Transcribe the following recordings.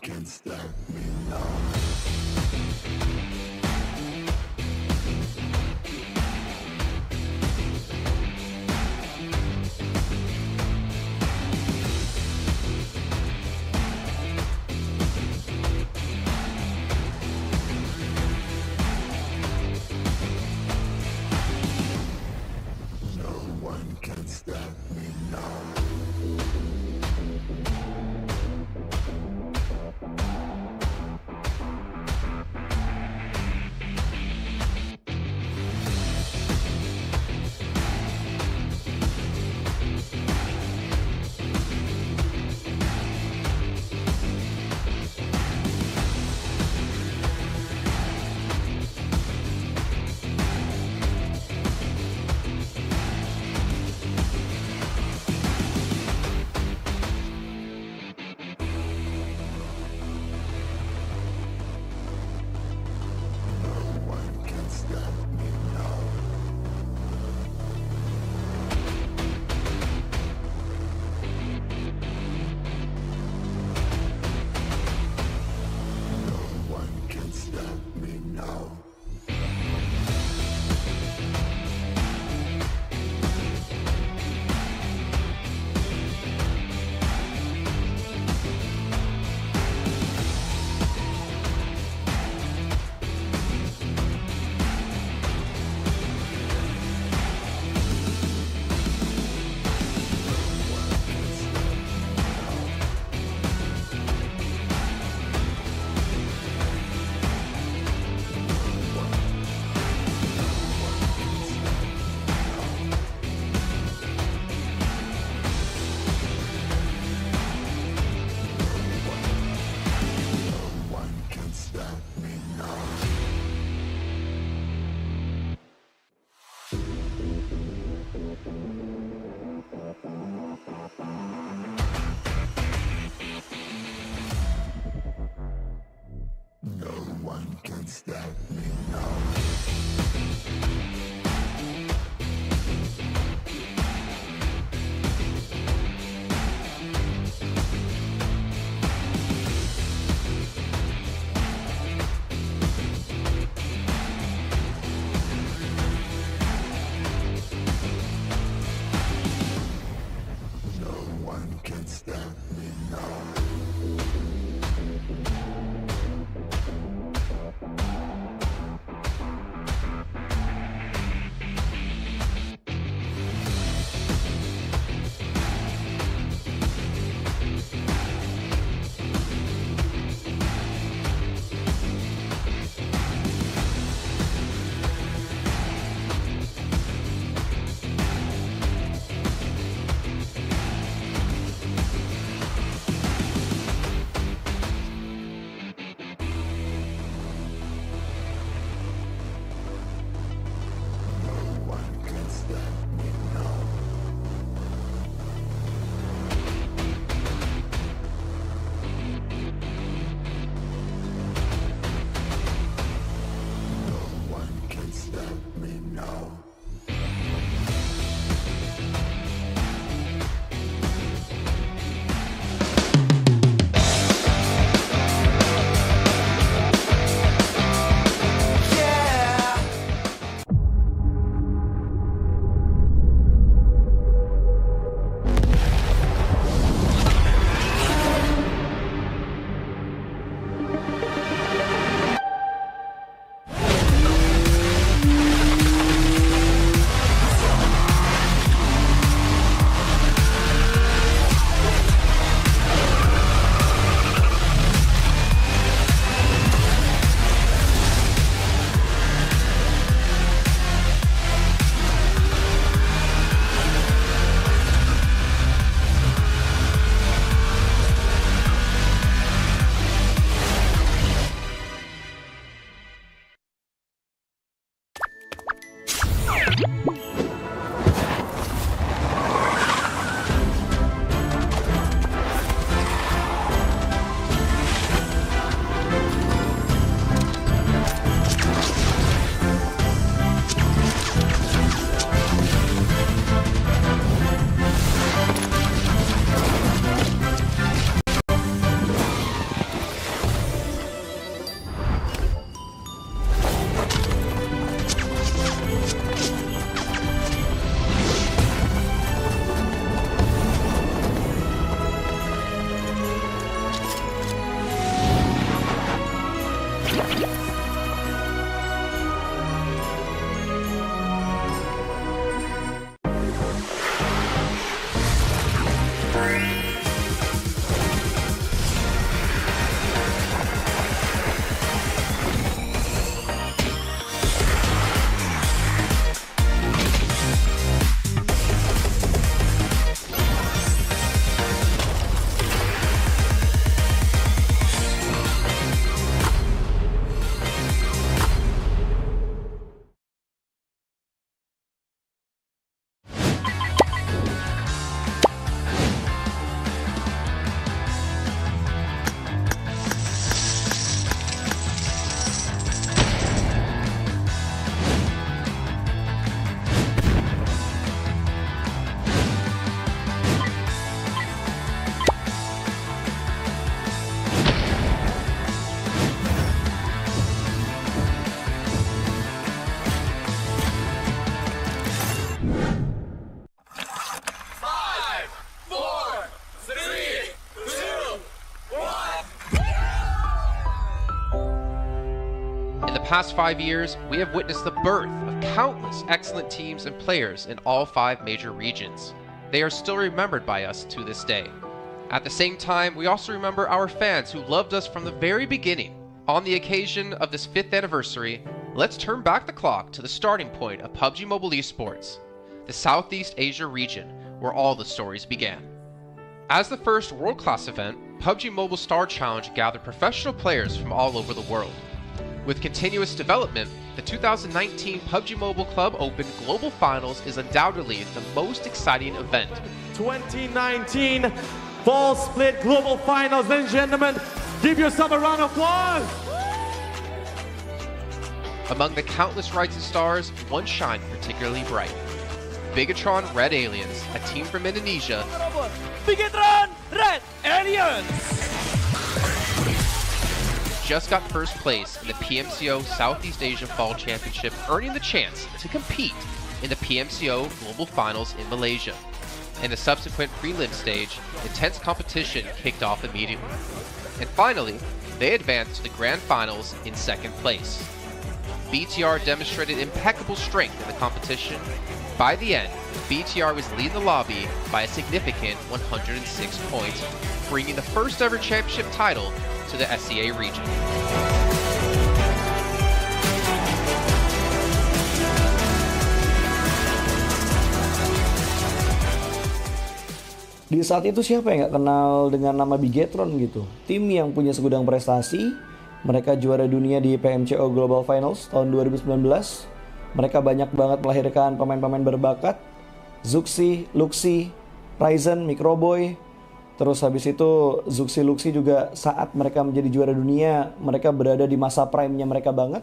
can stop me now. past 5 years, we have witnessed the birth of countless excellent teams and players in all 5 major regions. They are still remembered by us to this day. At the same time, we also remember our fans who loved us from the very beginning. On the occasion of this 5th anniversary, let's turn back the clock to the starting point of PUBG Mobile Esports, the Southeast Asia region, where all the stories began. As the first world-class event, PUBG Mobile Star Challenge gathered professional players from all over the world. With continuous development, the 2019 PUBG Mobile Club Open Global Finals is undoubtedly the most exciting event. 2019 Fall Split Global Finals, ladies and gentlemen, give yourself a round of applause! Among the countless rising stars, one shined particularly bright. Bigatron Red Aliens, a team from Indonesia, Bigatron Red Aliens! just got first place in the PMCO Southeast Asia Fall Championship, earning the chance to compete in the PMCO Global Finals in Malaysia. In the subsequent prelim stage, intense competition kicked off immediately. And finally, they advanced to the Grand Finals in 2nd place. BTR demonstrated impeccable strength in the competition. By the end, BTR was leading the lobby by a significant 106 points, bringing the first ever championship title to the SEA region. Di saat itu siapa yang nggak kenal dengan nama Bigatron gitu? Tim yang punya segudang prestasi, mereka juara dunia di PMCO Global Finals tahun 2019. Mereka banyak banget melahirkan pemain-pemain berbakat, Zuxi, Luxi, Ryzen, Microboy. Terus habis itu Zuxi, Luxi juga saat mereka menjadi juara dunia, mereka berada di masa prime-nya mereka banget.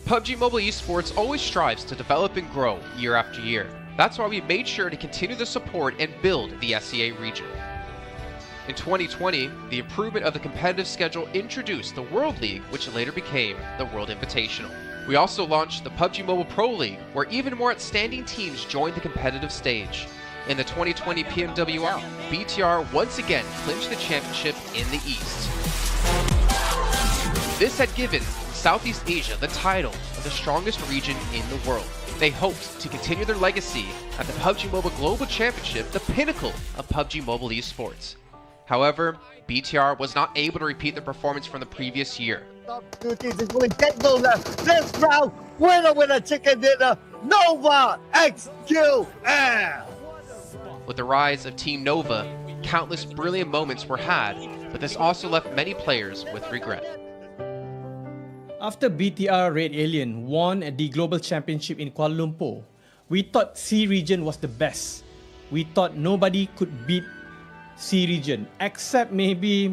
PUBG Mobile Esports always strives to develop and grow year after year. That's why we made sure to continue the support and build the SEA region. In 2020, the improvement of the competitive schedule introduced the World League, which later became the World Invitational. We also launched the PUBG Mobile Pro League, where even more outstanding teams joined the competitive stage. In the 2020 PMWR, BTR once again clinched the championship in the East. This had given Southeast Asia the title of the strongest region in the world. They hoped to continue their legacy at the PUBG Mobile Global Championship, the pinnacle of PUBG Mobile Esports. However, BTR was not able to repeat their performance from the previous year. Two teams is going to get goal this round. Winner, chicken dinner. Nova XQL. With the rise of Team Nova, countless brilliant moments were had, but this also left many players with regret. After BTR Red Alien won at the Global Championship in Kuala Lumpur, we thought C region was the best. We thought nobody could beat C region except maybe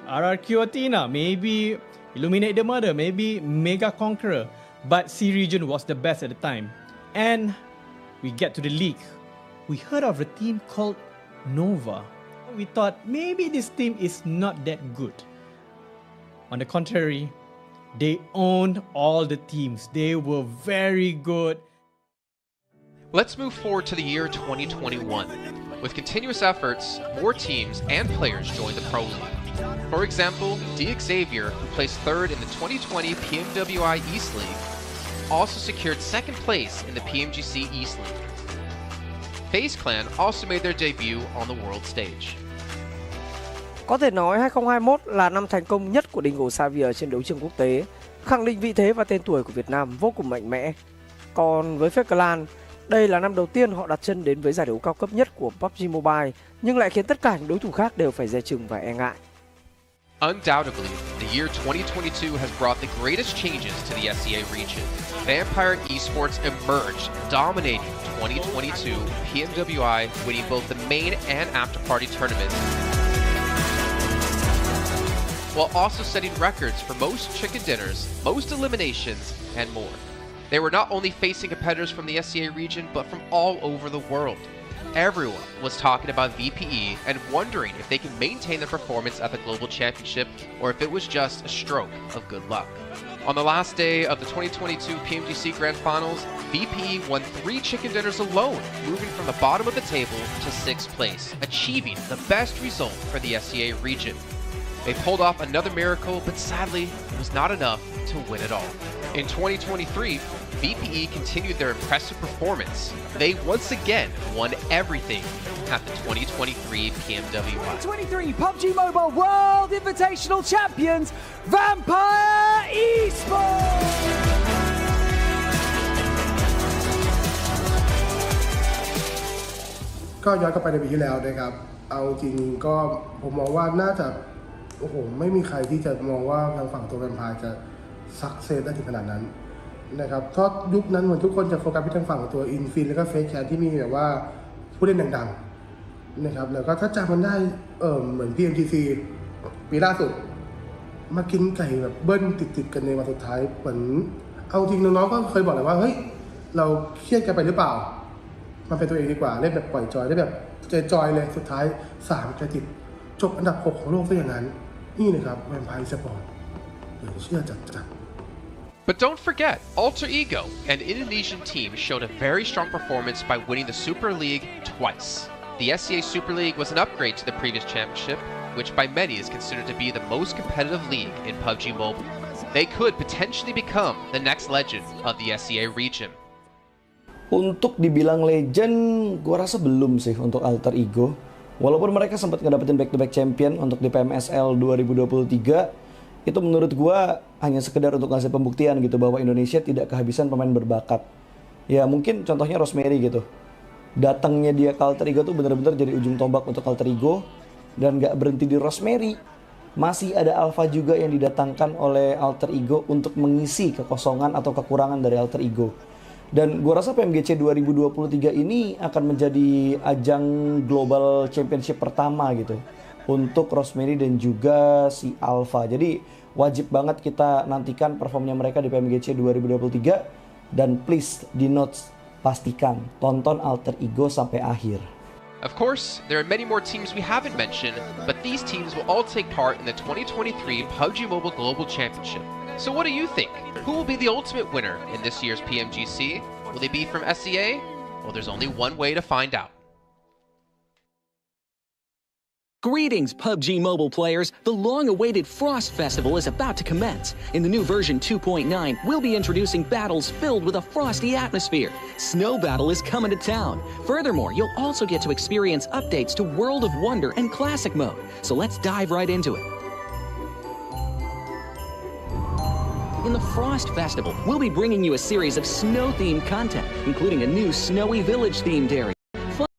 RRQ Athena, maybe Illuminate the Murder, maybe Mega Conqueror, but C region was the best at the time. And we get to the league. We heard of a team called Nova. We thought maybe this team is not that good. On the contrary, they owned all the teams. They were very good. Let's move forward to the year 2021. With continuous efforts, more teams and players joined the Pro League. For example, Xavier, who placed 3rd in the 2020 PMWI East League, also secured 2nd place in the PMGC East League. FaZe Clan also made their debut on the world stage. Có thể nói 2021 là năm thành công nhất của Dingo Xavier trên đấu trường quốc tế, khẳng định vị thế và tên tuổi của Việt Nam vô cùng mạnh mẽ. Còn với FaZe Clan, đây là năm đầu tiên họ đặt chân đến với giải đấu cao cấp nhất của PUBG Mobile, nhưng lại khiến tất cả những đối thủ khác đều phải dè chừng và e ngại. Undoubtedly, the year 2022 has brought the greatest changes to the SEA region. Vampire Esports emerged, dominating 2022 PMWI, winning both the main and after-party tournaments, while also setting records for most chicken dinners, most eliminations, and more. They were not only facing competitors from the SEA region, but from all over the world. Everyone was talking about VPE and wondering if they can maintain their performance at the Global Championship or if it was just a stroke of good luck. On the last day of the 2022 PMGC Grand Finals, VPE won 3 chicken dinners alone, moving from the bottom of the table to 6th place, achieving the best result for the SEA region. They pulled off another miracle, but sadly, it was not enough to win it all. In 2023, VPE continued their impressive performance. They once again won everything at the 2023 PMWI. 2023 PUBG Mobile World Invitational Champions, Vampire Esports! ก็ย้อนกลับไปในปีที่แล้วนะครับเอาจริงก็ผมมองว่าน่าจะโอ้โหไม่มีใครที่จะมองว่าทางฝั่งตัวแวมไพร์จะซักเซสได้ถึงขนาดนั้นนะครับเพราะยุคนั้นเหมือนทุกคนจะโฟกัสไปทางฝั่งตัวอินฟินแล้วก็เฟซแคทที่มีแบบว่าผู้เล่นดังๆนะครับแล้วก็ถ้าจำมันได้เหมือน PMGC ปีล่าสุดมากินไก่แบบเบิ้ลติดกันในวันสุดท้ายเหมือนเอาจริงน้องๆก็เคยบอกเลยว่าเฮ้ยเราเครียดกันไปหรือเปล่ามันเป็นตัวเองดีกว่าเล่นแบบปล่อยจอยเล่นแบบจอยเลยสุดท้าย3 กระติดจบอันดับ 6 ของโลกซะอย่างนั้นนี่นะครับแวมไพร์สปอร์ตเชื่อจัด But don't forget, Alter Ego, an Indonesian team, showed a very strong performance by winning the Super League twice. The SCA Super League was an upgrade to the previous championship, which by many is considered to be the most competitive league in PUBG Mobile. They could potentially become the next legend of the SCA region. Untuk dibilang legend, gua rasa belum sih untuk Alter Ego. Walaupun mereka sempat ngedapetin back-to-back champion untuk di PMSL 2023, itu menurut gua hanya sekedar untuk ngasih pembuktian gitu bahwa Indonesia tidak kehabisan pemain berbakat. Ya mungkin contohnya Rosemary gitu. Datangnya dia ke Alter Ego tuh bener-bener jadi ujung tombak untuk Alter Ego. Dan gak berhenti di Rosemary. Masih ada Alpha juga yang didatangkan oleh Alter Ego untuk mengisi kekosongan atau kekurangan dari Alter Ego. Dan gue rasa PMGC 2023 ini akan menjadi ajang global championship pertama gitu untuk Rosemary dan juga si Alpha. Jadi wajib banget kita nantikan performnya mereka di PMGC 2023. Dan please di notes pastikan tonton Alter Ego sampai akhir. Of course, there are many more teams we haven't mentioned, but these teams will all take part in the 2023 PUBG Mobile Global Championship. So what do you think? Who will be the ultimate winner in this year's PMGC? Will they be from SCA? Well, there's only one way to find out. Greetings, PUBG Mobile players! The long-awaited Frost Festival is about to commence. In the new version 2.9, we'll be introducing battles filled with a frosty atmosphere. Snow Battle is coming to town. Furthermore, you'll also get to experience updates to World of Wonder and Classic Mode. So let's dive right into it. In the Frost Festival, we'll be bringing you a series of snow-themed content, including a new Snowy Village-themed area,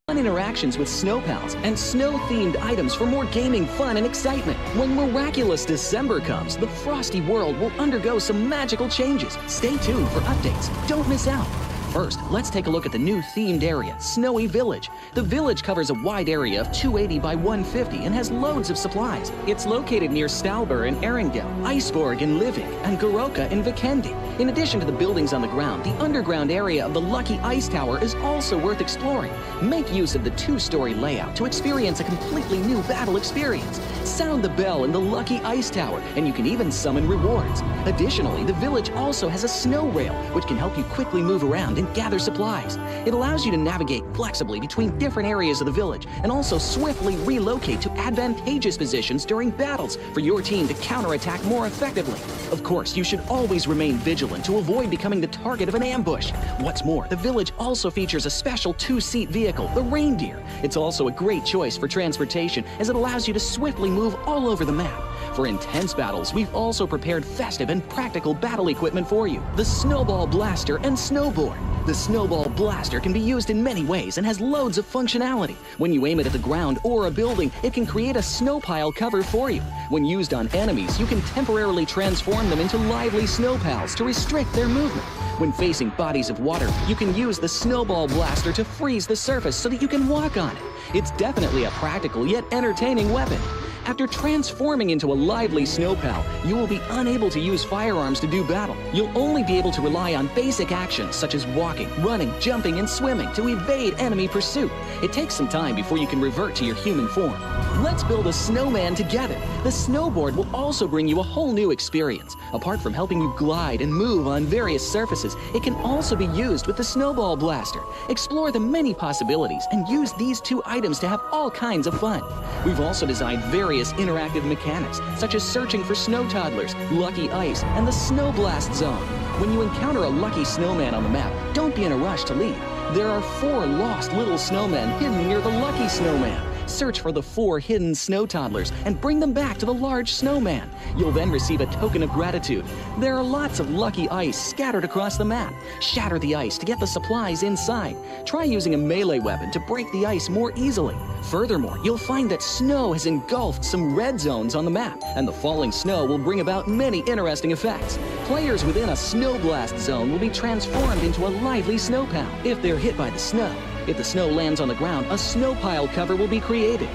fun interactions with snow pals, and snow-themed items for more gaming fun and excitement. When miraculous December comes, the frosty world will undergo some magical changes. Stay tuned for updates. Don't miss out. First, let's take a look at the new themed area, Snowy Village. The village covers a wide area of 280 by 150 and has loads of supplies. It's located near Stalber in Erengel, Iceborg in Livik, and Goroka in Vikendi. In addition to the buildings on the ground, the underground area of the Lucky Ice Tower is also worth exploring. Make use of the 2-story layout to experience a completely new battle experience. Sound the bell in the Lucky Ice Tower, and you can even summon rewards. Additionally, the village also has a snow rail, which can help you quickly move around and gather supplies. It allows you to navigate flexibly between different areas of the village and also swiftly relocate to advantageous positions during battles for your team to counterattack more effectively. Of course, you should always remain vigilant to avoid becoming the target of an ambush. What's more, the village also features a special 2-seat vehicle, the Reindeer. It's also a great choice for transportation as it allows you to swiftly move all over the map. For intense battles, we've also prepared festive and practical battle equipment for you, the Snowball Blaster and Snowboard. The Snowball Blaster can be used in many ways and has loads of functionality. When you aim it at the ground or a building, it can create a snow pile cover for you. When used on enemies, you can temporarily transform them into lively snow pals to restrict their movement. When facing bodies of water, you can use the Snowball Blaster to freeze the surface so that you can walk on it. It's definitely a practical yet entertaining weapon. After transforming into a lively snow pal, you will be unable to use firearms to do battle. You'll only be able to rely on basic actions such as walking, running, jumping, and swimming to evade enemy pursuit. It takes some time before you can revert to your human form. Let's build a snowman together. The snowboard will also bring you a whole new experience. Apart from helping you glide and move on various surfaces, it can also be used with the Snowball Blaster. Explore the many possibilities and use these two items to have all kinds of fun. We've also designed various interactive mechanics, such as searching for snow toddlers, lucky ice, and the Snow Blast Zone. When you encounter a lucky snowman on the map, don't be in a rush to leave. There are 4 lost little snowmen hidden near the lucky snowman. Search for the 4 hidden snow toddlers and bring them back to the large snowman. You'll then receive a token of gratitude. There are lots of lucky ice scattered across the map. Shatter the ice to get the supplies inside. Try using a melee weapon to break the ice more easily. Furthermore, you'll find that snow has engulfed some red zones on the map, and the falling snow will bring about many interesting effects. Players within a snow blast zone will be transformed into a lively snow pal if they're hit by the snow. If the snow lands on the ground, a snow pile cover will be created.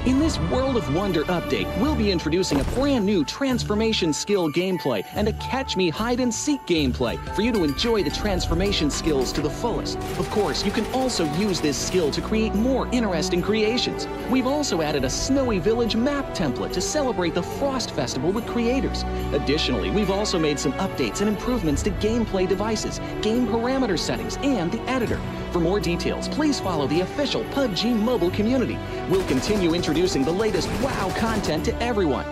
In this World of Wonder update, we'll be introducing a brand new transformation skill gameplay and a catch me hide and seek gameplay for you to enjoy the transformation skills to the fullest. Of course, you can also use this skill to create more interesting creations. We've also added a Snowy Village map template to celebrate the Frost Festival with creators. Additionally, we've also made some updates and improvements to gameplay devices, game parameter settings, and the editor. For more details, please follow the official PUBG mobile community. We'll continue introducing the latest WoW content to everyone.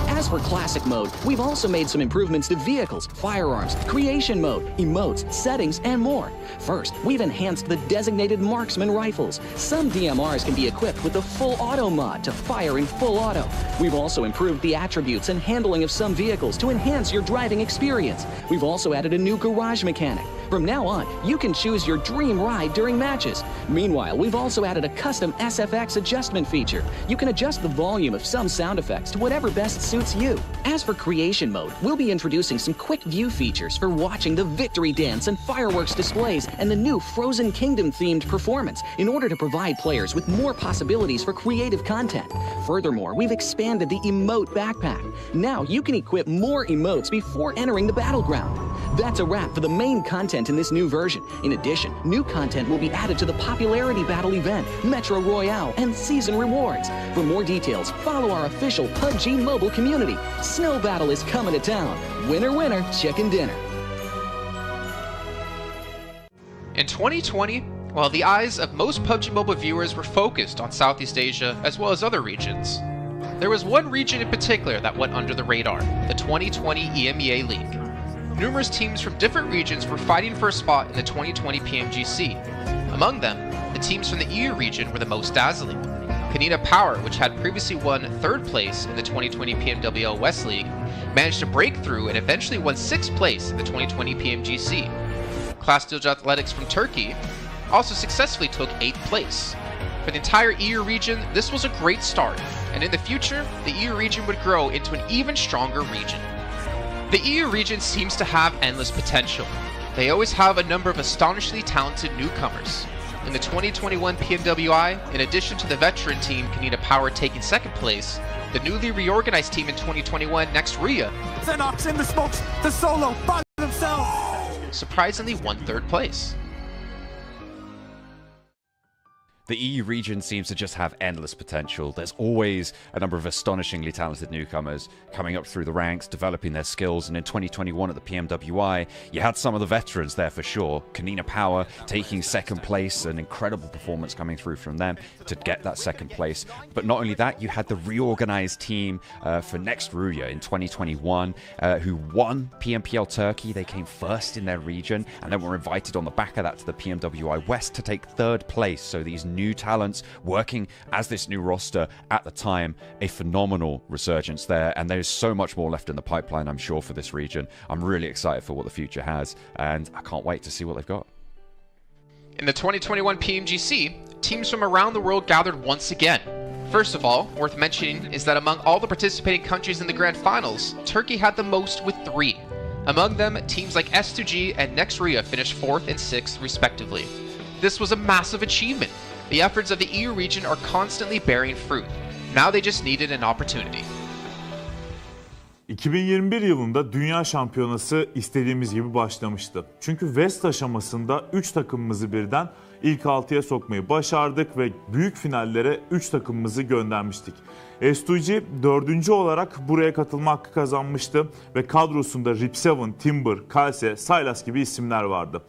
As for Classic Mode, we've also made some improvements to vehicles, firearms, creation mode, emotes, settings, and more. First, we've enhanced the designated marksman rifles. Some DMRs can be equipped with the full auto mod to fire in full auto. We've also improved the attributes and handling of some vehicles to enhance your driving experience. We've also added a new garage mechanic. From now on, you can choose your dream ride during matches. Meanwhile, we've also added a custom SFX adjustment feature. You can adjust the volume of some sound effects to whatever best suits you. As for creation mode, we'll be introducing some quick view features for watching the victory dance and fireworks displays and the new Frozen Kingdom themed performance in order to provide players with more possibilities for creative content. Furthermore, we've expanded the emote backpack. Now you can equip more emotes before entering the battleground. That's a wrap for the main content in this new version. In addition, new content will be added to the Popularity Battle event, Metro Royale, and Season Rewards. For more details, follow our official PUBG mobile community. Snow Battle is coming to town. Winner, winner, chicken dinner. In 2020, while the eyes of most PUBG Mobile viewers were focused on Southeast Asia as well as other regions, there was one region in particular that went under the radar, the 2020 EMEA League. Numerous teams from different regions were fighting for a spot in the 2020 PMGC. Among them, the teams from the EU region were the most dazzling. Canina Power, which had previously won 3rd place in the 2020 PMWL West League, managed to break through and eventually won 6th place in the 2020 PMGC. Class Dilge Athletics from Turkey also successfully took 8th place. For the entire EU region, this was a great start, and in the future, the EU region would grow into an even stronger region. The EU region seems to have endless potential. They always have a number of astonishingly talented newcomers. In the 2021 PMWI, in addition to the veteran team Canina Power taking 2nd place, the newly reorganized team in 2021, Next Ria, Xenox in the smokes, the solo by themselves, surprisingly won 3rd place. The EU region seems to just have endless potential. There's always a number of astonishingly talented newcomers coming up through the ranks, developing their skills, and in 2021 at the PMWI, you had some of the veterans there for sure. Canina Power taking 2nd place, an incredible performance coming through from them to get that 2nd place. But not only that, you had the reorganized team for Next Ruya in 2021 who won PMPL Turkey. They came 1st in their region and then were invited on the back of that to the PMWI West to take 3rd place. So these new talents working as this new roster at the time, a phenomenal resurgence there, and there's so much more left in the pipeline, I'm sure, for this region. I'm really excited for what the future has, and I can't wait to see what they've got. In the 2021 PMGC, teams from around the world gathered once again. First of all, worth mentioning is that among all the participating countries in the grand finals, Turkey had the most with 3. Among them, teams like S2G and Next Ria finished 4th and 6th respectively. This was a massive achievement. The efforts of the EU region are constantly bearing fruit. Now they just needed an opportunity. 2021 yılında Dünya Şampiyonası istediğimiz gibi başlamıştı. Çünkü West aşamasında 3 takımımızı birden ilk 6'ya sokmayı başardık ve büyük finallere 3 takımımızı göndermiştik. S2G 4. olarak buraya katılma hakkı kazanmıştı ve kadrosunda Rip7, Timber, Kalse, Sylas gibi isimler vardı.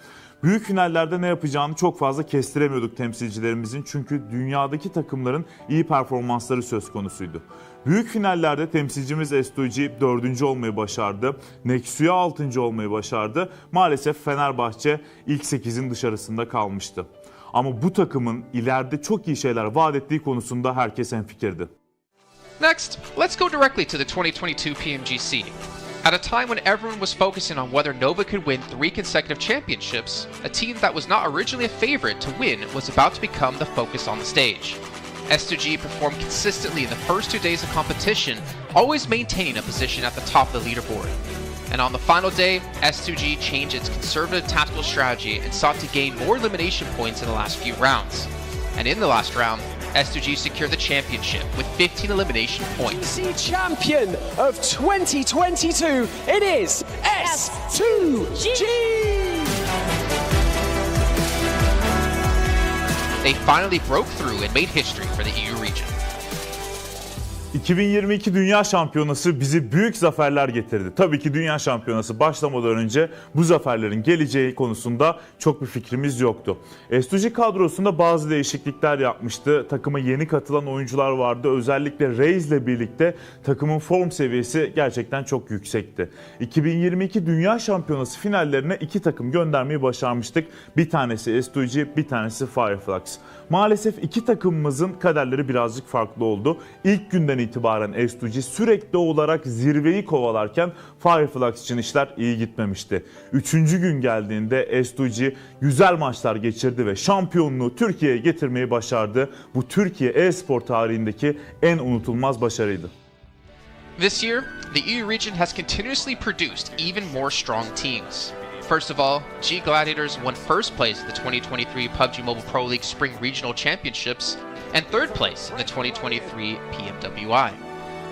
Büyük finallerde ne yapacağını çok fazla kestiremiyorduk temsilcilerimizin çünkü dünyadaki takımların iyi performansları söz konusuydu. Büyük finallerde temsilcimiz S2G 4. olmayı başardı. Nexu'ya 6. olmayı başardı. Maalesef Fenerbahçe ilk 8'in dışarısında kalmıştı. Ama bu takımın ileride çok iyi şeyler vaat ettiği konusunda herkes hemfikirdi. Next, let's go directly to the 2022 PMGC. At a time when everyone was focusing on whether Nova could win 3 consecutive championships, a team that was not originally a favorite to win was about to become the focus on the stage. S2G performed consistently in the first 2 days of competition, always maintaining a position at the top of the leaderboard. And on the final day, S2G changed its conservative tactical strategy and sought to gain more elimination points in the last few rounds. And in the last round, S2G secured the championship with 15 elimination points. Champion of 2022, it is S2G! They finally broke through and made history for the EU region. 2022 Dünya Şampiyonası bizi büyük zaferler getirdi. Tabii ki Dünya Şampiyonası başlamadan önce bu zaferlerin geleceği konusunda çok bir fikrimiz yoktu. S2G kadrosunda bazı değişiklikler yapmıştı. Takıma yeni katılan oyuncular vardı. Özellikle Reis ile birlikte takımın form seviyesi gerçekten çok yüksekti. 2022 Dünya Şampiyonası finallerine 2 takım göndermeyi başarmıştık. Bir tanesi S2G, bir tanesi Fireflux. Maalesef 2 takımımızın kaderleri birazcık farklı oldu. İlk günden itibaren S2G sürekli olarak zirveyi kovalarken Fireflux için işler iyi gitmemişti. 3. gün geldiğinde S2G güzel maçlar geçirdi ve şampiyonluğu Türkiye'ye getirmeyi başardı. Bu Türkiye e-spor tarihindeki en unutulmaz başarıydı. This year, the EU region has continuously produced even more strong teams. First of all, G Gladiators won first place at the 2023 PUBG Mobile Pro League Spring Regional Championships and third place in the 2023 PMWI.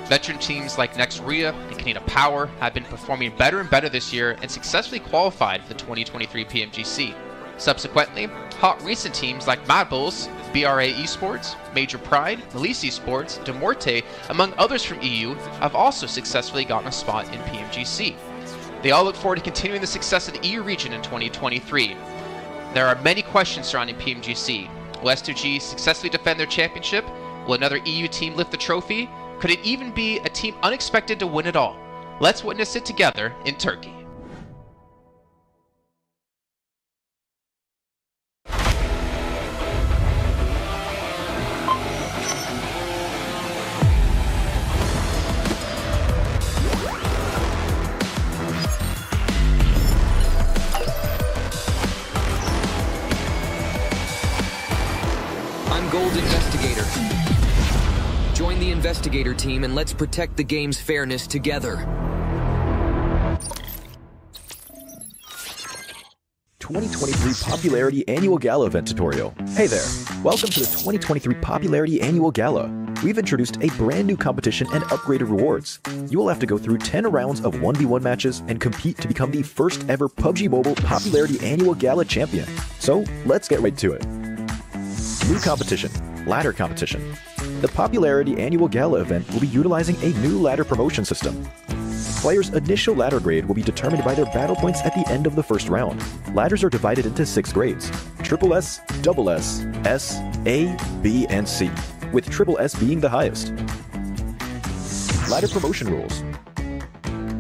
Veteran teams like Nexuria and Canada Power have been performing better and better this year and successfully qualified for the 2023 PMGC. Subsequently, hot recent teams like Mad Bulls, BRA Esports, Major Pride, Elise Esports, Demorte, among others from EU, have also successfully gotten a spot in PMGC. They all look forward to continuing the success of the EU region in 2023. There are many questions surrounding PMGC. Will S2G successfully defend their championship? Will another EU team lift the trophy? Could it even be a team unexpected to win it all? Let's witness it together in Turkey. Investigator. Join the Investigator team and let's protect the game's fairness together. 2023 Popularity Annual Gala event tutorial. Hey there, welcome to the 2023 Popularity Annual Gala. We've introduced a brand new competition and upgraded rewards. You will have to go through 10 rounds of 1v1 matches and compete to become the first ever PUBG Mobile Popularity Annual Gala champion. So let's get right to it. New competition, ladder competition. The Popularity Annual Gala event will be utilizing a new ladder promotion system. Players' initial ladder grade will be determined by their battle points at the end of the first round. Ladders are divided into 6 grades: Triple S, Double S, S, A, B, and C, with Triple S being the highest. Ladder promotion rules.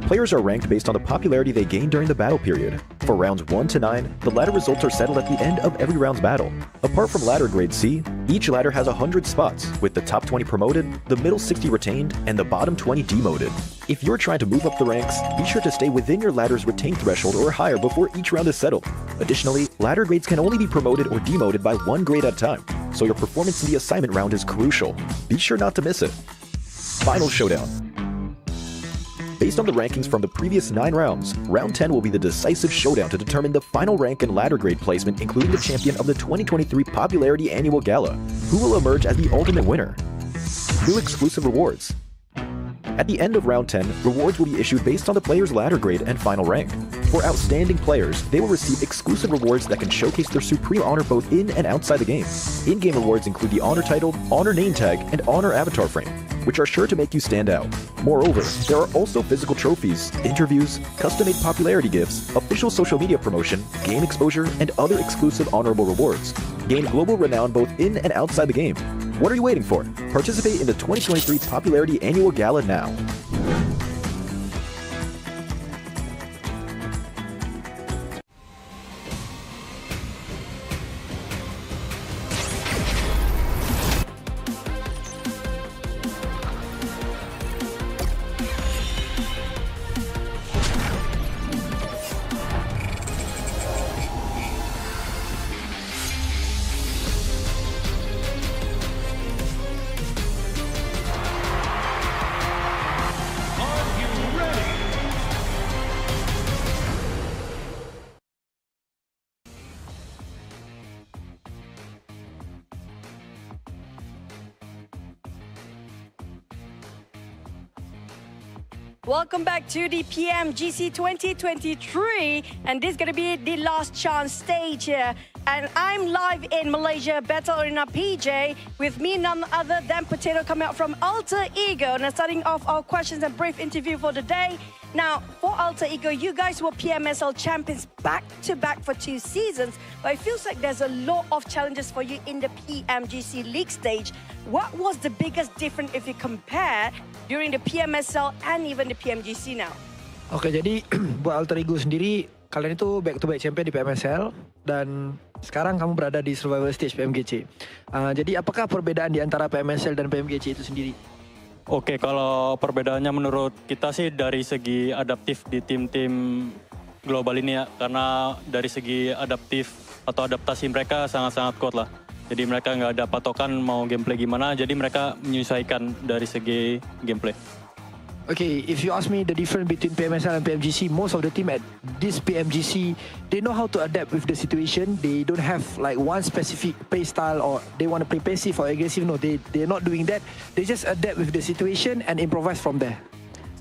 Players are ranked based on the popularity they gain during the battle period. For rounds 1 to 9, the ladder results are settled at the end of every round's battle. Apart from ladder grade C, each ladder has 100 spots, with the top 20 promoted, the middle 60 retained, and the bottom 20 demoted. If you're trying to move up the ranks, be sure to stay within your ladder's retained threshold or higher before each round is settled. Additionally, ladder grades can only be promoted or demoted by 1 grade at a time, so your performance in the assignment round is crucial. Be sure not to miss it. Final showdown. Based on the rankings from the previous 9 rounds, round 10 will be the decisive showdown to determine the final rank and ladder grade placement, including the champion of the 2023 Popularity Annual Gala. Who will emerge as the ultimate winner? New exclusive rewards. At the end of round 10, rewards will be issued based on the player's ladder grade and final rank. For outstanding players, they will receive exclusive rewards that can showcase their supreme honor both in and outside the game. In-game rewards include the honor title, honor name tag, and honor avatar frame, which are sure to make you stand out. Moreover, there are also physical trophies, interviews, custom-made popularity gifts, official social media promotion, game exposure, and other exclusive honorable rewards. Gain global renown both in and outside the game. What are you waiting for? Participate in the 2023 Popularity Annual Gala now. Welcome back to the PMGC 2023, and this is going to be the last chance stage here. And I'm live in Malaysia, Battle Arena PJ, with me none other than Potato coming out from Alter Ego. Now starting off our questions and brief interview for the day. Now, for Alter Ego, you guys were PMSL champions back-to-back for 2 seasons, but it feels like there's a lot of challenges for you in the PMGC League stage. What was the biggest difference if you compare during the PMSL and even the PMGC now? Oke, jadi buat Alter Ego sendiri, kalian itu back-to-back champion di PMSL dan sekarang kamu berada di survival stage PMGC. Jadi apakah perbedaan di antara PMSL dan PMGC itu sendiri? Oke, kalau perbedaannya menurut kita sih dari segi adaptif di tim-tim global ini ya. Karena dari segi adaptif atau adaptasi mereka sangat-sangat kuat lah. Jadi mereka nggak ada patokan mau gameplay gimana, jadi mereka menyesuaikan dari segi gameplay. Okay, if you ask me the difference between PMSL and PMGC, most of the team at this PMGC, they know how to adapt with the situation. They don't have like one specific play style or they want to play passive or aggressive. No, they're not doing that. They just adapt with the situation and improvise from there.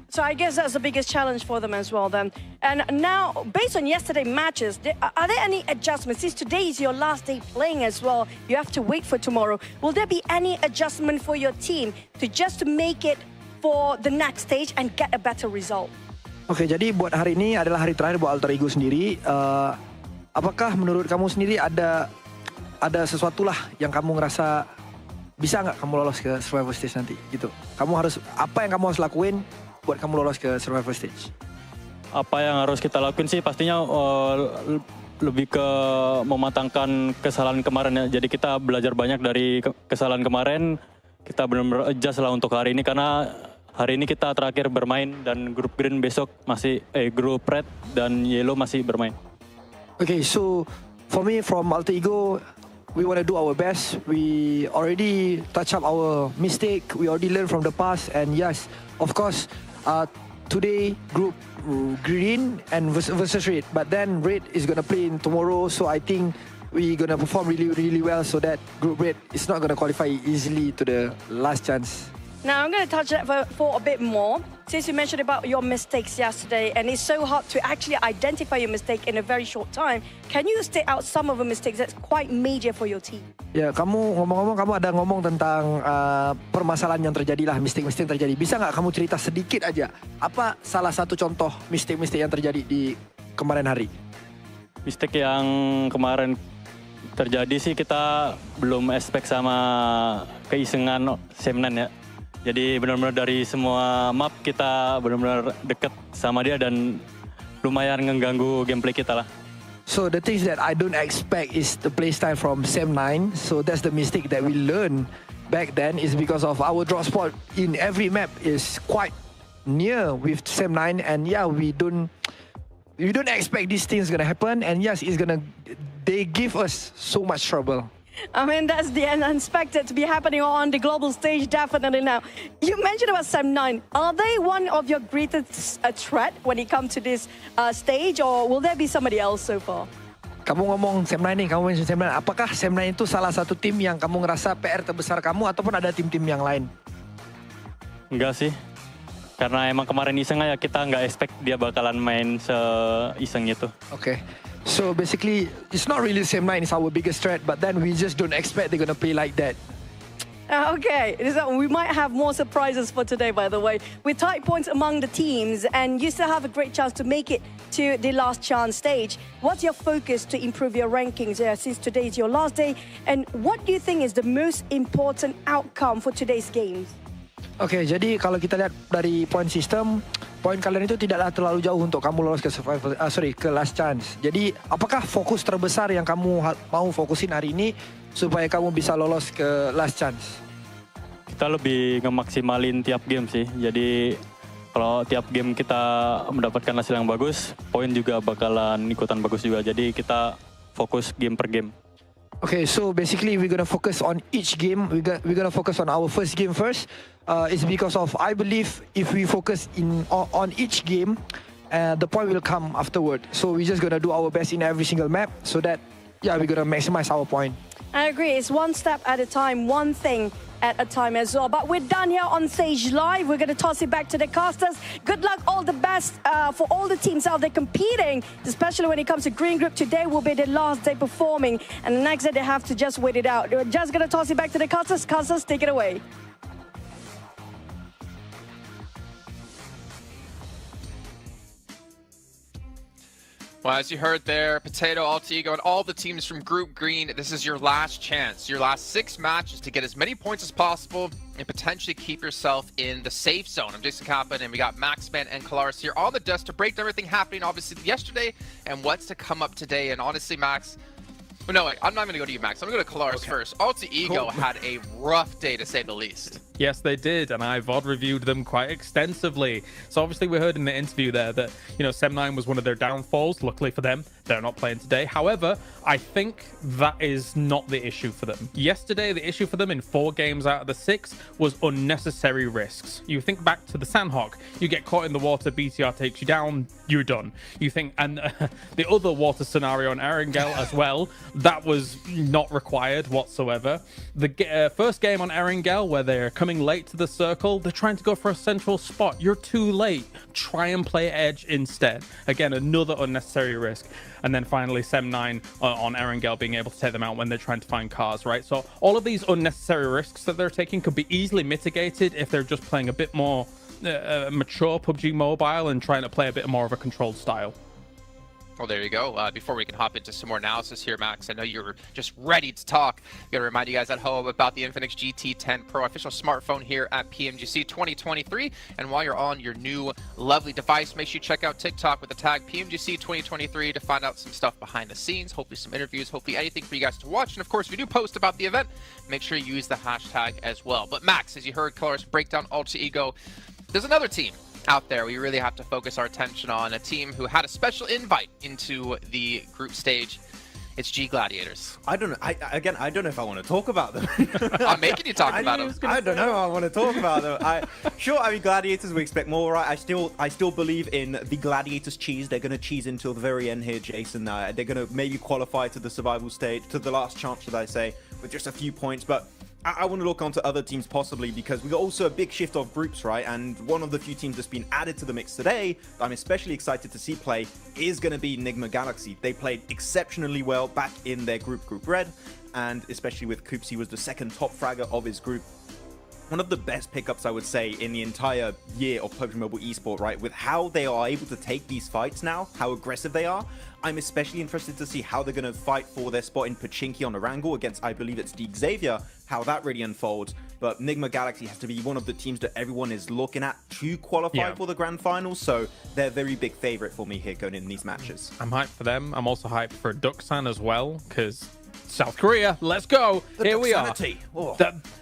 So I guess that's the biggest challenge for them as well then. And now, based on yesterday's matches, are there any adjustments? Since today is your last day playing as well, you have to wait for tomorrow. Will there be any adjustment for your team to just make it for the next stage and get a better result? Oke, jadi buat hari ini adalah hari terakhir buat Alter Ego sendiri. Apakah menurut kamu sendiri ada sesuatu lah yang kamu ngerasa bisa nggak kamu lolos ke survival stage nanti gitu? Apa yang kamu harus lakuin buat kamu lolos ke survival stage? Apa yang harus kita lakuin sih pastinya lebih ke mematangkan kesalahan kemarin ya. Jadi kita belajar banyak dari kesalahan kemarin. Kita benar-benar adjust lah untuk hari ini karena hari ini kita terakhir bermain dan grup green besok masih grup red dan yellow masih bermain. Okay, so for me from Alter Ego, we want to do our best. We already touch up our mistake. We already learned from the past, and yes, of course, today group green and versus red, but then red is gonna play in tomorrow. So I think we're gonna perform really well so that group red is not gonna qualify easily to the last chance. Now I'm going to touch that for a bit more. Since you mentioned about your mistakes yesterday, and it's so hard to actually identify your mistake in a very short time, can you state out some of the mistakes that's quite major for your team? Ya, kamu ngomong-ngomong, kamu ada ngomong tentang permasalahan yang terjadi lah, mistake-mistake yang terjadi. Bisa nggak kamu cerita sedikit aja, apa salah satu contoh mistake-mistake yang terjadi di kemarin hari? Mistake yang kemarin terjadi sih kita belum expect sama keisengan Semnan ya. Jadi benar-benar dari semua map kita benar-benar dekat sama dia dan lumayan mengganggu gameplay kita lah. So the things that I don't expect is the playstyle from Sem9. So that's the mistake that we learned back then is because of our drop spot in every map is quite near with Sem9, and yeah, we don't expect these things gonna happen, and yes, they give us so much trouble. I mean, that's the unexpected to be happening on the global stage, definitely now. You mentioned about Sem9. Are they one of your greatest threat when it comes to this stage, or will there be somebody else so far? Kamu ngomong Sem9 nih, kamu mention Sem9. Apakah Sem9 itu salah satu tim yang kamu ngerasa PR terbesar kamu, ataupun ada tim-tim yang lain? Enggak sih. Karena emang kemarin iseng aja, kita nggak expect dia bakalan main seiseng itu. Okay. So basically, it's not really SEM9 is our biggest threat, but then we just don't expect they're gonna play like that. Okay, we might have more surprises for today, by the way. With tight points among the teams, and you still have a great chance to make it to the last chance stage. What's your focus to improve your rankings since today is your last day? And what do you think is the most important outcome for today's games? Okay, jadi kalau kita lihat dari point system, poin kalian itu tidaklah terlalu jauh untuk kamu lolos ke ke last chance. Jadi, apakah fokus terbesar yang kamu mau fokusin hari ini supaya kamu bisa lolos ke last chance? Kita lebih ngemaksimalin tiap game sih. Jadi kalau tiap game kita mendapatkan hasil yang bagus, poin juga bakalan ikutan bagus juga. Jadi kita fokus game per game. Okay, so basically we're gonna focus on each game. We're gonna focus on our first game first. It's because of I believe if we focus on each game, the point will come afterward. So we're just gonna do our best in every single map so that we're gonna maximize our point. I agree. It's one step at a time, one thing at a time as well. But we're done here on Stage Live. We're going to toss it back to the casters. Good luck, all the best for all the teams out there competing, especially when it comes to Green Group. Today will be the last day performing, and the next day they have to just wait it out. We're just going to toss it back to the casters. Casters, take it away. Well, as you heard there, Potato, Alter Ego, and all the teams from Group Green, this is your last chance, your last 6 matches to get as many points as possible and potentially keep yourself in the safe zone. I'm Jason Kaplan, and we got Maxman and Kalaris here on the desk to break down everything happening, obviously, yesterday and what's to come up today. And honestly, Max, well, no, wait, I'm not going to go to you, Max. I'm going to go to Kalaris first. Alter Ego had a rough day, to say the least. Yes, they did, and I VOD reviewed them quite extensively. So obviously we heard in the interview there that, SEM9 was one of their downfalls. Luckily for them, they're not playing today. However, I think that is not the issue for them. Yesterday, the issue for them in 4 games out of the 6 was unnecessary risks. You think back to the Sandhawk, you get caught in the water, BTR takes you down, you're done. You think, and the other water scenario on Erangel as well, that was not required whatsoever. The first game on Erangel, where they're coming late to the circle, they're trying to go for a central spot. You're too late. Try and play edge instead. Again, another unnecessary risk. And then finally, SEM9 on Erangel being able to take them out when they're trying to find cars, right? So all of these unnecessary risks that they're taking could be easily mitigated if they're just playing a bit more mature PUBG Mobile and trying to play a bit more of a controlled style. Well, there you go. Before we can hop into some more analysis here, Max, I know you're just ready to talk. Got to remind you guys at home about the Infinix GT10 Pro official smartphone here at PMGC 2023. And while you're on your new lovely device, make sure you check out TikTok with the tag PMGC 2023 to find out some stuff behind the scenes, hopefully some interviews, hopefully anything for you guys to watch. And of course, if you do post about the event, make sure you use the hashtag as well. But Max, as you heard Kalaris break down Alter Ego, there's another team out there we really have to focus our attention on, a team who had a special invite into the group stage. It's G Gladiators. I don't know. I don't know if I want to talk about them. I'm making you talk about them. I don't know. I want to talk about them. I mean, Gladiators, we expect more, right? I still believe in the Gladiators cheese. They're going to cheese until the very end here, Jason. They're going to maybe qualify to the survival stage, to the last chance, should I say, with just a few points. But I want to look onto other teams possibly, because we got also a big shift of groups, right? And one of the few teams that's been added to the mix today, I'm especially excited to see play, is going to be Enigma Galaxy. They played exceptionally well back in their Group Red, and especially with Coops, he was the second top fragger of his group. One of the best pickups, I would say, in the entire year of PUBG Mobile eSport, right? With how they are able to take these fights now, how aggressive they are. I'm especially interested to see how they're going to fight for their spot in Pachinki on Erangel against, I believe it's the Xavier, how that really unfolds. But Enigma Galaxy has to be one of the teams that everyone is looking at to qualify for the grand finals, so they're a very big favorite for me here going in these matches. I'm hyped for them. I'm also hyped for Duxan as well, because South Korea, let's go. Here we are. Oh.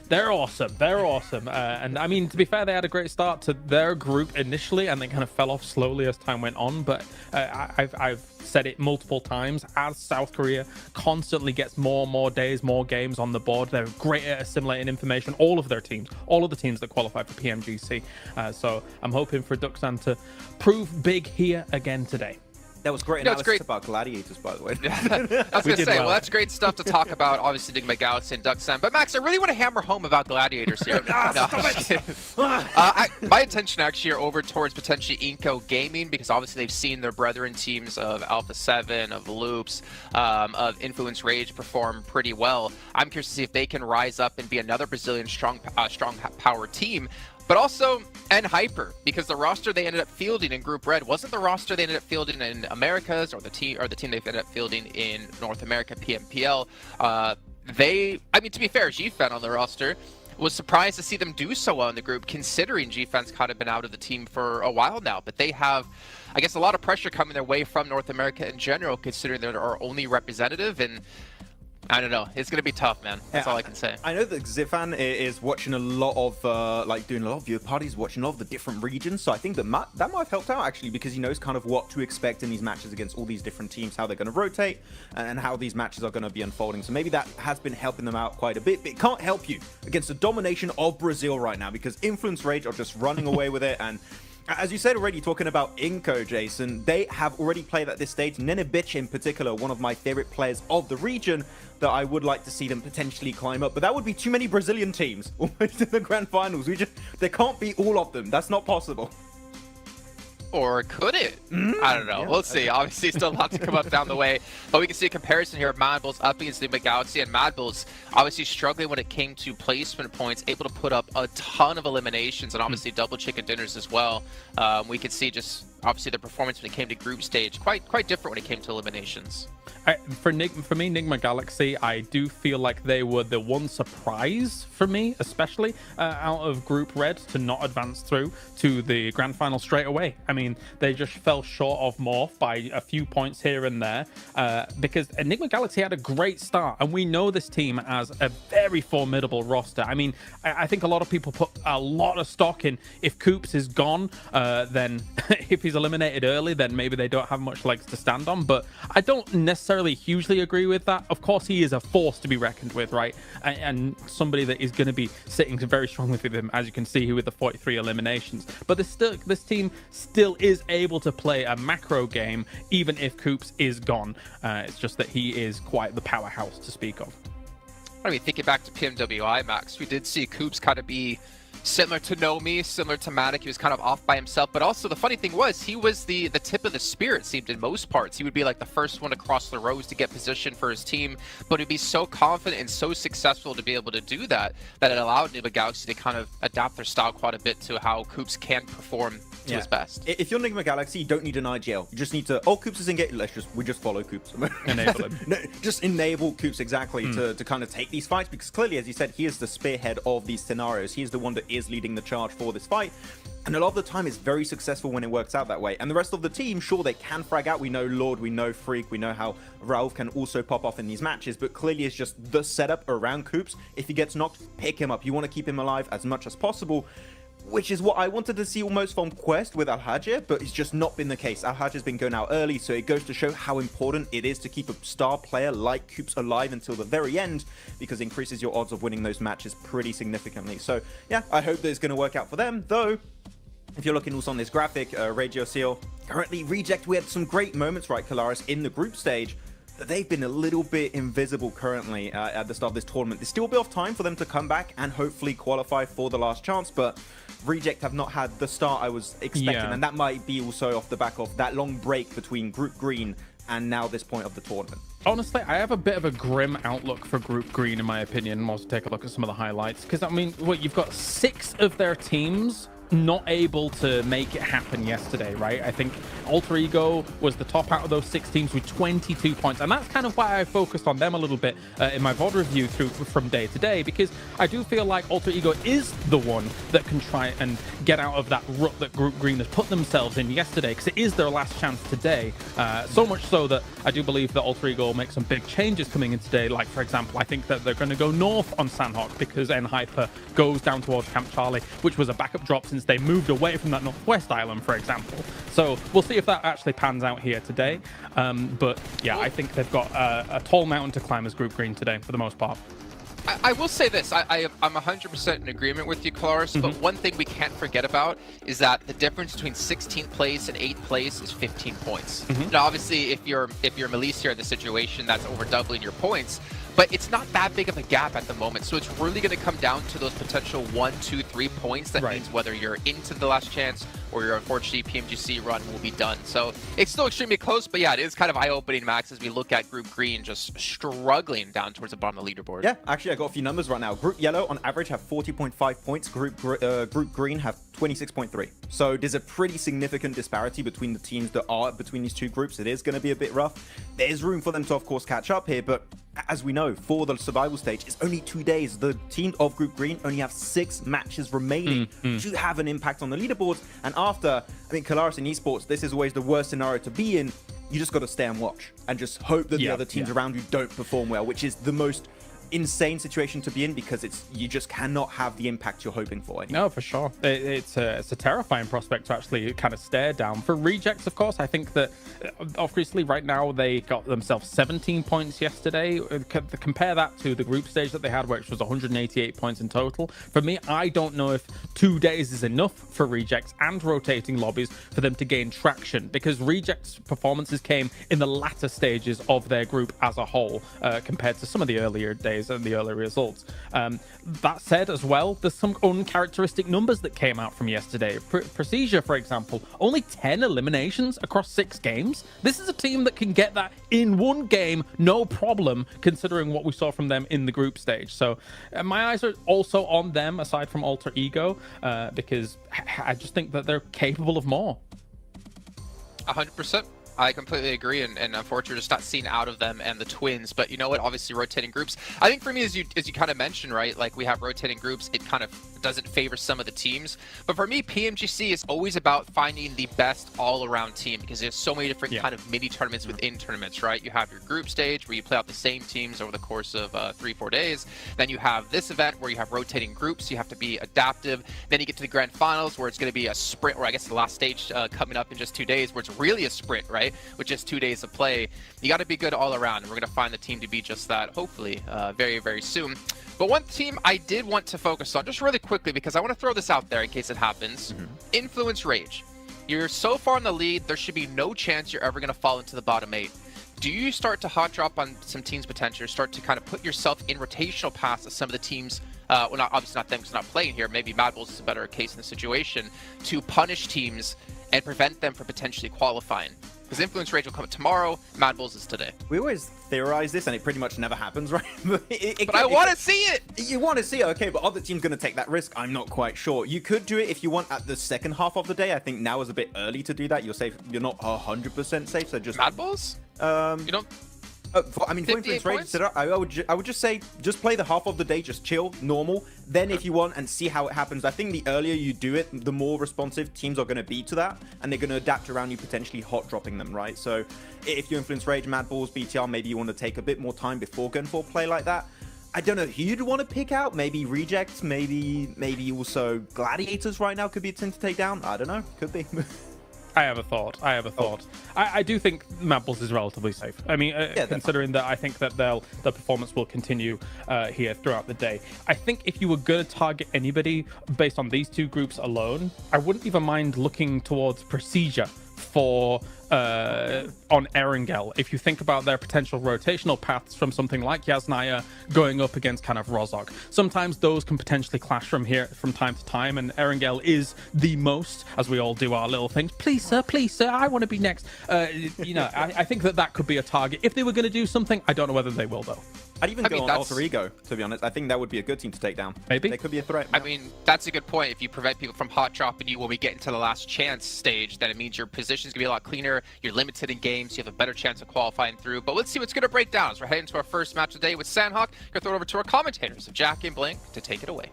They're awesome. They're awesome. And I mean, to be fair, they had a great start to their group initially, and they kind of fell off slowly as time went on. But I've said it multiple times, as South Korea constantly gets more and more days, more games on the board, they're great at assimilating information. All of their teams, all of the teams that qualify for PMGC. So I'm hoping for Duxan to prove big here again today. That was great analysis about gladiators, by the way. I was going to say, well, that's great stuff to talk about, obviously, Enigma Galaxy and Duxan. But, Max, I really want to hammer home about gladiators here. My intention, actually, are over towards potentially Inco Gaming, because obviously they've seen their brethren teams of Alpha 7, of Loops, of Influence Rage perform pretty well. I'm curious to see if they can rise up and be another Brazilian strong power team. But also Hyper, because the roster they ended up fielding in Group Red wasn't the roster they ended up fielding in Americas, or the team they ended up fielding in North America PMPL. I mean, to be fair, GFan on the roster was surprised to see them do so well in the group, considering GFan's kind of been out of the team for a while now. But they have, I guess, a lot of pressure coming their way from North America in general, considering they're our only representative. And I don't know. It's going to be tough, man. That's all I can say. I know that Zifan is watching a lot of, doing a lot of viewer parties, watching a lot of the different regions. So I think that might have helped out, actually, because he knows kind of what to expect in these matches against all these different teams, how they're going to rotate, and how these matches are going to be unfolding. So maybe that has been helping them out quite a bit. But it can't help you against the domination of Brazil right now, because Influence Rage are just running away with it. And as you said already, talking about Inco, Jason, they have already played at this stage. Nenebich in particular, one of my favorite players of the region, that I would like to see them potentially climb up. But that would be too many Brazilian teams almost in the grand finals. There can't be all of them. That's not possible. Or could it? I don't know. Yeah, we'll see. Obviously, still a lot to come up down the way. But we can see a comparison here of Mad Bulls up against the Galaxy. And Mad Bulls obviously struggling when it came to placement points, able to put up a ton of eliminations and obviously double chicken dinners as well. We could see just obviously the performance when it came to group stage quite different when it came to eliminations. For me, Enigma Galaxy, I do feel like they were the one surprise for me, especially out of Group Red, to not advance through to the grand final straight away. I mean, they just fell short of Morph by a few points here and there, because Enigma Galaxy had a great start, and we know this team as a very formidable roster. I mean, I think a lot of people put a lot of stock in if Coops is gone, then if he's eliminated early, then maybe they don't have much legs to stand on. But I don't necessarily hugely agree with that. Of course, he is a force to be reckoned with, right? And somebody that is going to be sitting very strongly with him, as you can see here with the 43 eliminations. But this team still is able to play a macro game, even if Coops is gone. It's just that he is quite the powerhouse to speak of. I mean, thinking back to PMWI, Max, we did see Coops kind of be similar to Nomi, similar to Matic. He was kind of off by himself, but also the funny thing was he was the tip of the spear, it seemed, in most parts. He would be like the first one to cross the rows to get position for his team, but he'd be so confident and so successful to be able to do that it allowed Enigma Galaxy to kind of adapt their style quite a bit to how Coops can perform to his best. If you're Enigma Galaxy, you don't need an IGL. You just need to, Coops is engaged, we just follow Coops. Enable him. No, just enable Coops, exactly, to kind of take these fights, because clearly, as you said, he is the spearhead of these scenarios. He is the one that is leading the charge for this fight, and a lot of the time it's very successful when it works out that way. And the rest of the team, sure, they can frag out. We know Lord, we know Freak, we know how Rauf can also pop off in these matches, but clearly it's just the setup around Coops. If he gets knocked, pick him up. You want to keep him alive as much as possible, which is what I wanted to see almost from Quest with Al-Hajir, but it's just not been the case. Al-Hajir's been going out early, so it goes to show how important it is to keep a star player like Coops alive until the very end, because it increases your odds of winning those matches pretty significantly. So yeah, I hope that it's going to work out for them, though. If you're looking also on this graphic, Radio Seal, currently Reject, we had some great moments, right, Kalaris, in the group stage. They've been a little bit invisible currently at the start of this tournament. There's still a bit of time for them to come back and hopefully qualify for the last chance, but Reject have not had the start I was expecting, and that might be also off the back of that long break between Group Green and now this point of the tournament. Honestly, I have a bit of a grim outlook for Group Green, in my opinion. We'll also take a look at some of the highlights, because, I mean, you've got 6 of their teams not able to make it happen yesterday, right? I think Alter Ego was the top out of those 6 teams with 22 points, and that's kind of why I focused on them a little bit in my VOD review from day to day, because I do feel like Alter Ego is the one that can try and get out of that rut that Group Green has put themselves in yesterday, because it is their last chance today. So much so that I do believe that Alter Ego will make some big changes coming in today. Like, for example, I think that they're going to go north on Sandhawk, because Hyper goes down towards Camp Charlie, which was a backup drop since they moved away from that northwest island, for example. So we'll see if that actually pans out here today. But yeah, I think they've got a tall mountain to climb as Group Green today, for the most part. I will say this, I'm 100% in agreement with you, Klaus, but one thing we can't forget about is that the difference between 16th place and 8th place is 15 points. Now, obviously, if you're Melise here in the situation, that's over doubling your points, but it's not that big of a gap at the moment, so it's really going to come down to those potential 1, 2, 3 points. That means whether you're into the last chance or your unfortunately PMGC run will be done. So it's still extremely close, but yeah, it is kind of eye-opening, Max, as we look at Group Green just struggling down towards the bottom of the leaderboard. Yeah, actually, I got a few numbers right now. Group Yellow, on average, have 40.5 points. Group Green have 26.3. So there's a pretty significant disparity between the teams that are between these two groups. It is going to be a bit rough. There's room for them to, of course, catch up here, but as we know, for the survival stage, it's only 2 days. The team of Group Green only have 6 matches remaining to have an impact on the leaderboards. And after, I mean, Kalaris in esports, this is always the worst scenario to be in. You just got to stay and watch and just hope that the other teams around you don't perform well, which is the most insane situation to be in, because you just cannot have the impact you're hoping for anymore. No, for sure. It's a terrifying prospect to actually kind of stare down. For Rejects, of course, I think that obviously right now they got themselves 17 points yesterday. Compare that to the group stage that they had, which was 188 points in total. For me, I don't know if 2 days is enough for Rejects and rotating lobbies for them to gain traction, because Rejects' performances came in the latter stages of their group as a whole, compared to some of the earlier days and the early results. That said, as well, there's some uncharacteristic numbers that came out from yesterday. Procedure, for example, only 10 eliminations across 6 games. This is a team that can get that in one game, no problem, considering what we saw from them in the group stage. So my eyes are also on them, aside from Alter Ego, because I just think that they're capable of more. 100%. I completely agree, and unfortunately just not seen out of them and the Twins. But you know what, obviously rotating groups, I think for me, as you kind of mentioned, right, like we have rotating groups, it kind of doesn't favor some of the teams. But for me, PMGC is always about finding the best all-around team, because there's so many different kind of mini tournaments within tournaments, right? You have your group stage where you play out the same teams over the course of 3-4 days. Then you have this event where you have rotating groups, you have to be adaptive. Then you get to the grand finals where it's going to be a sprint, or I guess the last stage coming up in just 2 days, where it's really a sprint, right? With just 2 days of play. You got to be good all around, and we're going to find the team to be just that, hopefully, very, very soon. But one team I did want to focus on, just really quickly, because I want to throw this out there in case it happens. Influence Rage. You're so far in the lead, there should be no chance you're ever going to fall into the bottom 8. Do you start to hot drop on some teams' potential, start to kind of put yourself in rotational paths of some of the teams, well, obviously not them because they're not playing here, maybe Mad Bulls is a better case in the situation, to punish teams and prevent them from potentially qualifying? Because Influence Rage will come tomorrow, Mad Bulls is today. We always theorize this, and it pretty much never happens, right? But I want to see it! You want to see it, okay, but other teams going to take that risk? I'm not quite sure. You could do it if you want at the second half of the day. I think now is a bit early to do that. You're safe. You're not 100% safe, so just... Mad Bulls? You don't... I mean, for Influence Rage, I would just say, just play the half of the day, just chill, normal. Then if you want, and see how it happens. I think the earlier you do it, the more responsive teams are going to be to that, and they're going to adapt around you, potentially hot dropping them, right? So if you Influence Rage, Mad Bulls, BTR, maybe you want to take a bit more time before going for a play like that. I don't know who you'd want to pick out. Maybe Rejects, maybe also Gladiators right now could be a team to take down. I don't know. Could be. I have a thought. I do think Mad Bulls is relatively safe. I mean, considering that I think that the performance will continue here throughout the day. I think if you were going to target anybody based on these two groups alone, I wouldn't even mind looking towards Procedure for on Erangel. If you think about their potential rotational paths from something like Yasnaya going up against kind of Rozok, sometimes those can potentially clash from time to time, and Erangel is the most, as we all do our little things. Please sir, I want to be next. You know, I think that could be a target. If they were going to do something, I don't know whether they will though. I'd even go on Alter Ego, to be honest. I think that would be a good team to take down. Maybe. They could be a threat. I mean, that's a good point. If you prevent people from hot dropping you when we get into the last chance stage, then it means your position's going to be a lot cleaner. You're limited in games. You have a better chance of qualifying through. But let's see what's going to break down as we're heading to our first match of the day with Sandhawk. Going to throw it over to our commentators of Jack and Blink to take it away.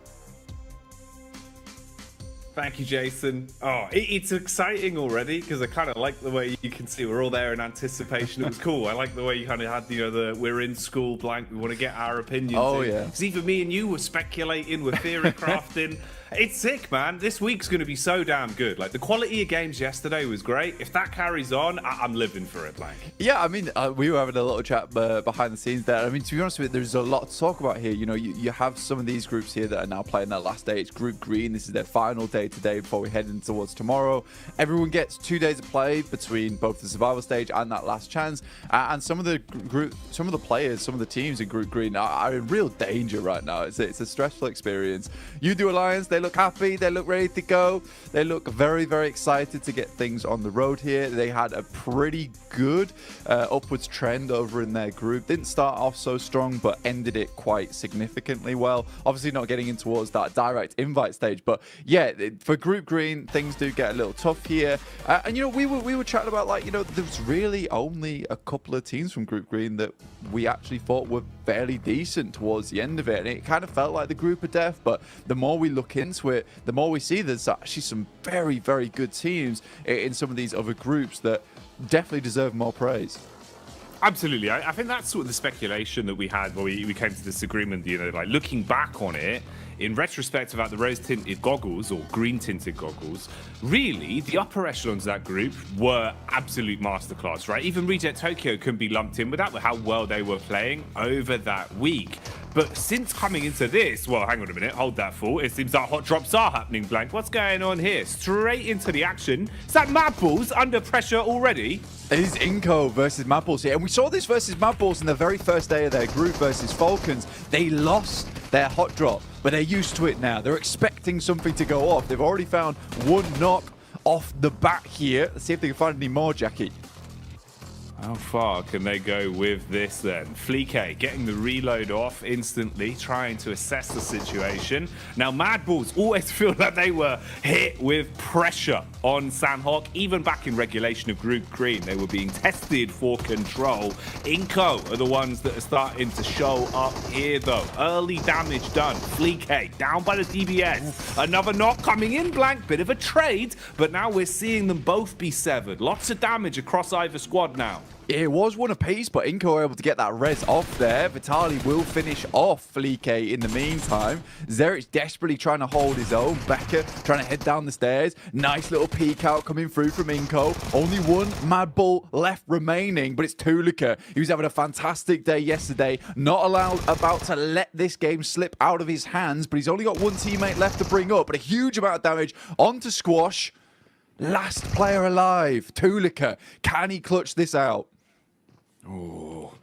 Thank you, Jason. Oh, it's exciting already because I kind of like the way you can see we're all there in anticipation. It was cool. I like the way you kind of had, you know, we're in school blank. We want to get our opinions. Oh, in. yeah. Because even me and you were speculating, we're theory crafting. It's sick, man. This week's going to be so damn good. Like, the quality of games yesterday was great. If that carries on, I'm living for it, Blank. Yeah, I mean, we were having a little chat behind the scenes there. I mean, to be honest with you, there's a lot to talk about here. You know, you have some of these groups here that are now playing their last day. It's Group Green. This is their final day today before we head in towards tomorrow. Everyone gets 2 days of play between both the survival stage and that last chance. And some of the players, some of the teams in Group Green are in real danger right now. It's a stressful experience. U2 Alliance, they look happy. They look ready to go. They look very, very excited to get things on the road here. They had a pretty good upwards trend over in their group. Didn't start off so strong, but ended it quite significantly well. Obviously not getting in towards that direct invite stage, but yeah, for Group Green, things do get a little tough here. And you know, we were chatting about, like, you know, there's really only a couple of teams from Group Green that we actually thought were fairly decent towards the end of it, and it kind of felt like the group of death. But the more we look into it, the more we see there's actually some very, very good teams in some of these other groups that definitely deserve more praise. Absolutely. I think that's sort of the speculation that we had when we came to this agreement, you know, like looking back on it, in retrospect about the rose-tinted goggles or green-tinted goggles, really, the upper echelons of that group were absolute masterclass, right? Even Reject Tokyo couldn't be lumped in with that, with how well they were playing over that week. But since coming into this, well, hang on a minute, hold that thought. It seems that hot drops are happening, Blank. What's going on here? Straight into the action. Is that Mad Balls under pressure already? It is Inco versus Mad Balls here. And we saw this versus Mad Balls in the very first day of their group versus Falcons. They lost their hot drop, but they're used to it now. They're expecting something to go off. They've already found one knock off the bat here. Let's see if they can find any more, Jackie. How far can they go with this then? Fleek getting the reload off instantly, trying to assess the situation. Now, Mad Balls always feel like they were hit with pressure on Sanhok. Even back in regulation of Group Green, they were being tested for control. Inco are the ones that are starting to show up here, though. Early damage done. Fleek down by the DBS. Another knock coming in, Blank. Bit of a trade, but now we're seeing them both be severed. Lots of damage across either squad now. It was one apiece, but Inco were able to get that res off there. Vitali will finish off Fleek in the meantime. Zerich desperately trying to hold his own. Becker trying to head down the stairs. Nice little peek out coming through from Inco. Only one Mad Bull left remaining, but it's Tulika. He was having a fantastic day yesterday. Not about to let this game slip out of his hands, but he's only got one teammate left to bring up, but a huge amount of damage onto Squash. Last player alive, Tulika. Can he clutch this out? Oh,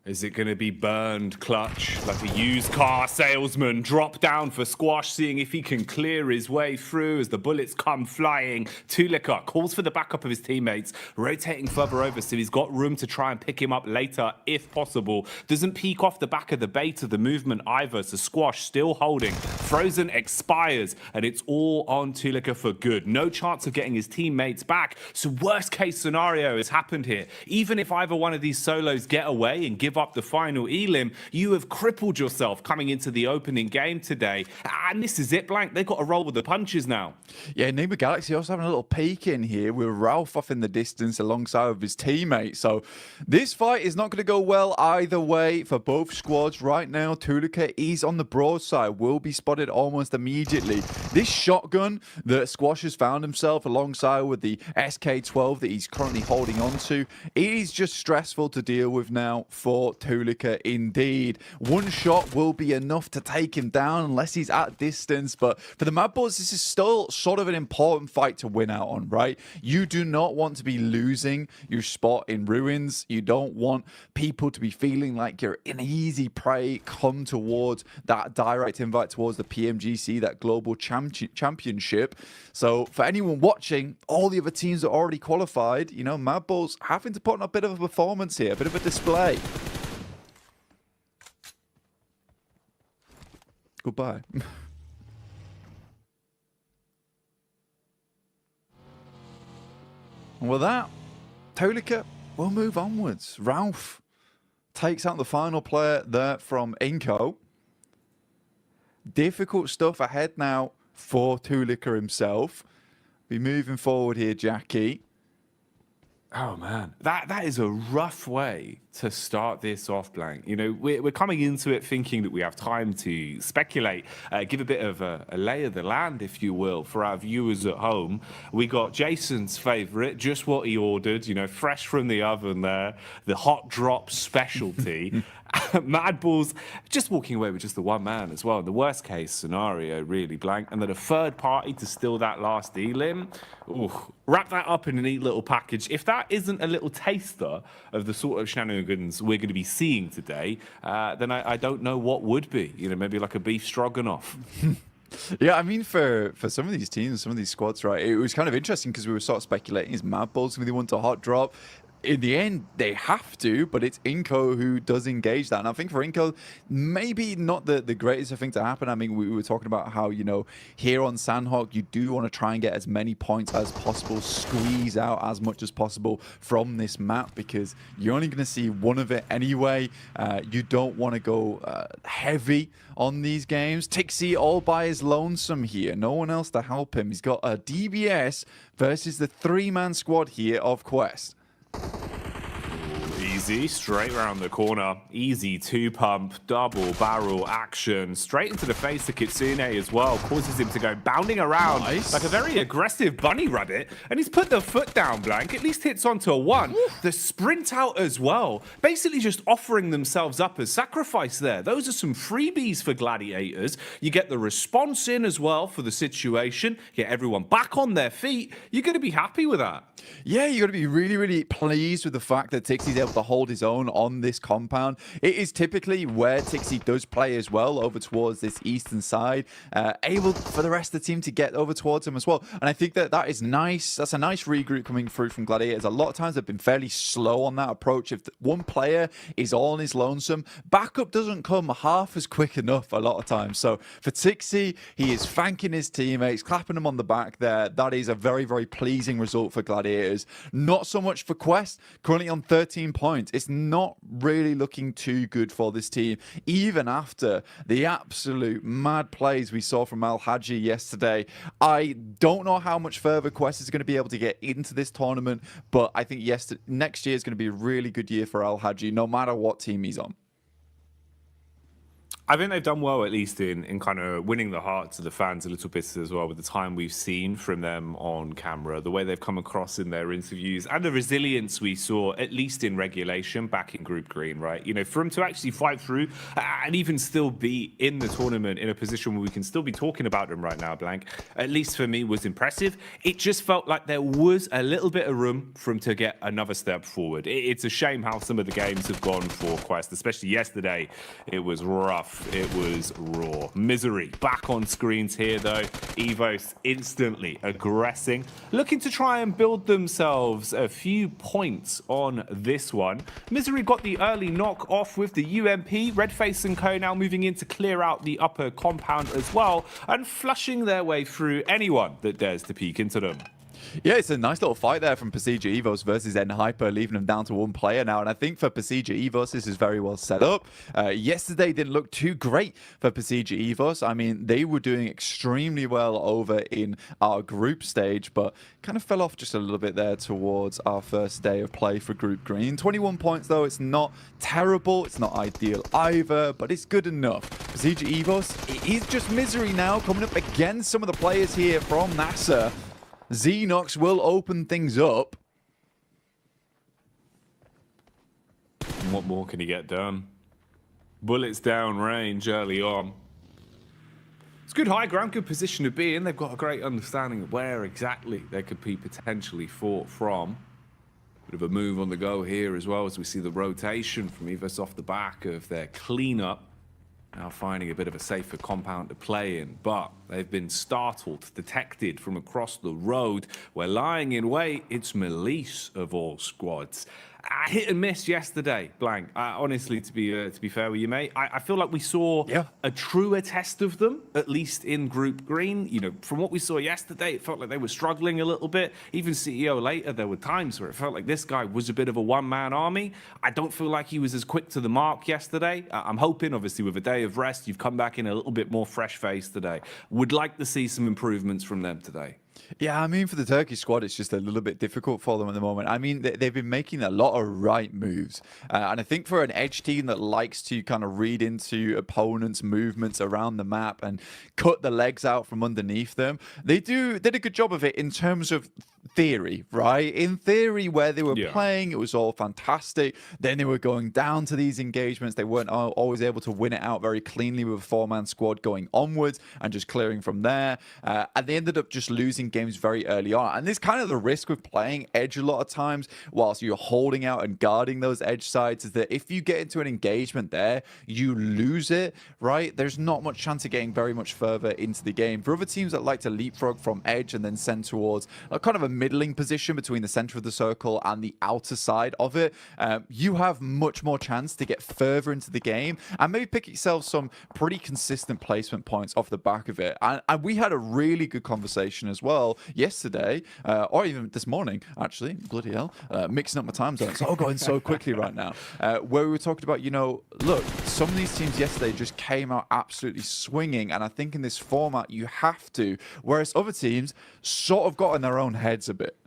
is it going to be burned clutch like a used car salesman? Drop down for Squash, seeing if he can clear his way through as the bullets come flying. Tulika calls for the backup of his teammates, rotating further over so he's got room to try and pick him up later if possible. Doesn't peek off the back of the bait of the movement either, so Squash still holding. Frozen expires, and it's all on Tulika for good. No chance of getting his teammates back, so worst case scenario has happened here. Even if either one of these solos get away and give up the final elim, you have crippled yourself coming into the opening game today. And this is it, Blank. They've got to roll with the punches now. Yeah, Nima Galaxy also having a little peek in here with Ralph off in the distance alongside of his teammate. So this fight is not going to go well either way for both squads right now. Tulika is on the broadside, will be spotted almost immediately. This shotgun that Squash has found himself alongside with the SK-12 that he's currently holding on to, it is just stressful to deal with now for Tulika indeed. One shot will be enough to take him down unless he's at distance, but for the Mad Bulls, this is still sort of an important fight to win out on, right? You do not want to be losing your spot in Ruins. You don't want people to be feeling like you're an easy prey come towards that direct invite towards the PMGC, that global championship. So for anyone watching, all the other teams are already qualified. You know, Mad Bulls having to put on a bit of a performance here, a bit of a display. Goodbye. And with that, Tulika will move onwards. Ralph takes out the final player there from Inco. Difficult stuff ahead now for Tulika himself. Be moving forward here, Jackie. Oh man, that is a rough way to start this off, Blank. You know, we're coming into it thinking that we have time to speculate, give a bit of a lay of the land, if you will, for our viewers at home. We got Jason's favourite, just what he ordered, you know, fresh from the oven there, the hot drop specialty. Mad Balls just walking away with just the one man as well. The worst case scenario, really, Blank. And then a third party to steal that last elim. Ooh, wrap that up in a neat little package. If that isn't a little taster of the sort of shenanigans we're going to be seeing today, then I don't know what would be. You know, maybe like a beef stroganoff. Yeah, I mean, for some of these teams, some of these squads, right, it was kind of interesting because we were sort of speculating, is Mad Balls going to be the one to hot drop? In the end, they have to, but it's Inco who does engage that. And I think for Inco, maybe not the greatest thing to happen. I mean, we were talking about how, you know, here on Sandhawk, you do want to try and get as many points as possible, squeeze out as much as possible from this map, because you're only going to see one of it anyway. You don't want to go heavy on these games. Tixie all by his lonesome here. No one else to help him. He's got a DBS versus the three-man squad here of Quest. Easy, straight around the corner. Easy two-pump, double barrel action. Straight into the face of Kitsune as well. Causes him to go bounding around like a very aggressive bunny rabbit. And he's put the foot down, Blank. At least hits onto a one. The sprint out as well. Basically just offering themselves up as sacrifice there. Those are some freebies for Gladiators. You get the response in as well for the situation. Get everyone back on their feet. You're going to be happy with that. Yeah, you got to be really, really pleased with the fact that Tixie's able to hold his own on this compound. It is typically where Tixie does play as well, over towards this eastern side, able for the rest of the team to get over towards him as well. And I think that is nice. That's a nice regroup coming through from Gladiators. A lot of times they've been fairly slow on that approach. If one player is all on his lonesome, backup doesn't come half as quick enough a lot of times. So for Tixie, he is thanking his teammates, clapping them on the back there. That is a very, very pleasing result for Gladiators. Not so much for Quest, currently on 13 points. It's not really looking too good for this team, even after the absolute mad plays we saw from Al Haji yesterday. I don't know how much further Quest is going to be able to get into this tournament, but I think next year is going to be a really good year for Al Haji, no matter what team he's on. I think they've done well, at least in kind of winning the hearts of the fans a little bit as well, with the time we've seen from them on camera, the way they've come across in their interviews, and the resilience we saw, at least in regulation, back in Group Green, right? You know, for them to actually fight through and even still be in the tournament in a position where we can still be talking about them right now, Blank, at least for me, was impressive. It just felt like there was a little bit of room for them to get another step forward. It's a shame how some of the games have gone for Quest, especially yesterday. It was rough. It was raw. Misery back on screens here, though. Evos instantly aggressing, looking to try and build themselves a few points on this one. Misery got the early knock off with the UMP. Redface and Co now moving in to clear out the upper compound as well, and flushing their way through anyone that dares to peek into them. Yeah, it's a nice little fight there from Pasija Evos versus N-Hyper, leaving them down to one player now. And I think for Pasija Evos, this is very well set up. Yesterday didn't look too great for Pasija Evos. I mean, they were doing extremely well over in our group stage, but kind of fell off just a little bit there towards our first day of play for Group Green. 21 points, though. It's not terrible. It's not ideal either, but it's good enough. Pasija Evos, it is just Misery now coming up against some of the players here from NASA. Xenox will open things up. What more can he get done? Bullets down range early on. It's good high ground, good position to be in. They've got a great understanding of where exactly they could be potentially fought from. Bit of a move on the go here as well, as we see the rotation from Evos off the back of their cleanup. Now finding a bit of a safer compound to play in, but they've been startled, detected from across the road. We're lying in wait. It's Melise of all squads. Hit and miss yesterday, Blank. Honestly, to be fair with you, mate, I feel like we saw a truer test of them, at least in Group Green. You know, from what we saw yesterday, it felt like they were struggling a little bit. Even CEO later, there were times where it felt like this guy was a bit of a one-man army. I don't feel like he was as quick to the mark yesterday. I'm hoping, obviously, with a day of rest, you've come back in a little bit more fresh-faced today. Would like to see some improvements from them today. Yeah, I mean, for the Turkish squad, it's just a little bit difficult for them at the moment. I mean, they've been making a lot of right moves. And I think for an Edge team that likes to kind of read into opponents' movements around the map and cut the legs out from underneath them, they did a good job of it in terms of theory, right? In theory, where they were playing, it was all fantastic. Then they were going down to these engagements. They weren't always able to win it out very cleanly with a four-man squad going onwards and just clearing from there. And they ended up just losing games very early on. And this kind of the risk with playing Edge a lot of times whilst you're holding out and guarding those Edge sides is that if you get into an engagement there, you lose it, right? There's not much chance of getting very much further into the game. For other teams that like to leapfrog from Edge and then send towards a kind of a middling position between the center of the circle and the outer side of it, you have much more chance to get further into the game and maybe pick yourself some pretty consistent placement points off the back of it. And we had a really good conversation as well yesterday, or even this morning, actually, bloody hell, mixing up my time zones. It's all going so quickly right now, where we were talking about, you know, look, some of these teams yesterday just came out absolutely swinging, and I think in this format you have to, whereas other teams sort of got in their own heads a bit.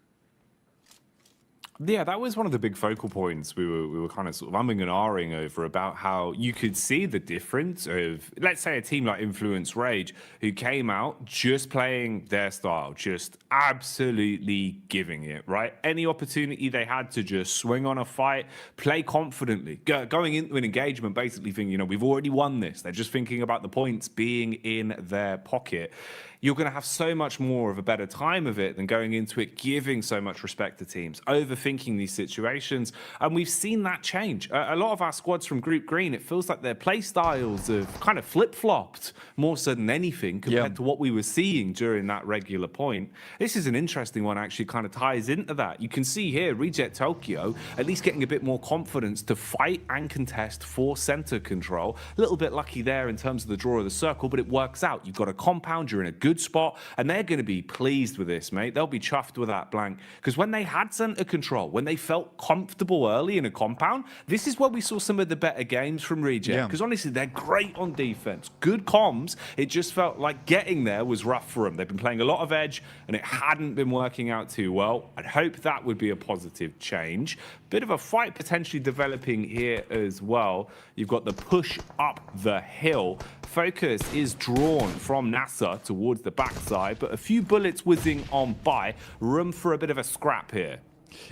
Yeah, that was one of the big focal points we were kind of sort of umming and ahhing over, about how you could see the difference of, let's say, a team like Influence Rage, who came out just playing their style, just absolutely giving it, right? Any opportunity they had to just swing on a fight, play confidently, going into an engagement, basically thinking, you know, we've already won this. They're just thinking about the points being in their pocket. You're going to have so much more of a better time of it than going into it giving so much respect to teams, overthinking these situations. And we've seen that change. A lot of our squads from Group Green, it feels like their play styles have kind of flip-flopped more so than anything compared to what we were seeing during that regular point. This is an interesting one, actually kind of ties into that. You can see here, Reject Tokyo at least getting a bit more confidence to fight and contest for center control. A little bit lucky there in terms of the draw of the circle, but it works out. You've got a compound, you're in a good spot, and they're going to be pleased with this, mate. They'll be chuffed with that blank, because when they had center control, when they felt comfortable early in a compound, this is where we saw some of the better games from Reject, because honestly, they're great on defense, good comms. It just felt like getting there was rough for them. They've been playing a lot of Edge, and it hadn't been working out too well. I'd hope that would be a positive change. Bit of a fight potentially developing here as well. You've got the push up the hill. Focus is drawn from NASA towards the backside, but a few bullets whizzing on by. Room for a bit of a scrap here.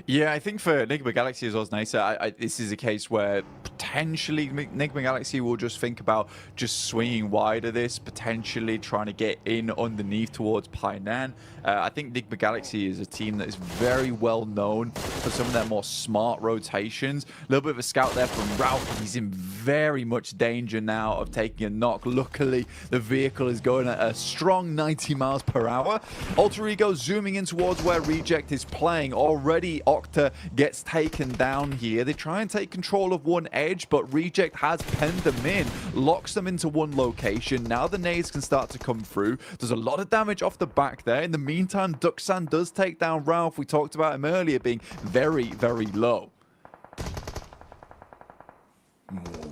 Yeah, I think for Enigma Galaxy as well as Nisa, this is a case where potentially Enigma Galaxy will just think about just swinging wide of this, potentially trying to get in underneath towards Painan. I think Enigma Galaxy is a team that is very well known for some of their more smart rotations. A little bit of a scout there from Ralph. He's in very much danger now of taking a knock. Luckily, the vehicle is going at a strong 90 miles per hour. Alter Ego zooming in towards where Reject is playing. Already Octa gets taken down here. They try and take control of one edge, but Reject has penned them in, locks them into one location. Now the nades can start to come through. There's a lot of damage off the back there. In the meantime, Duxan does take down Ralph. We talked about him earlier being very, very low.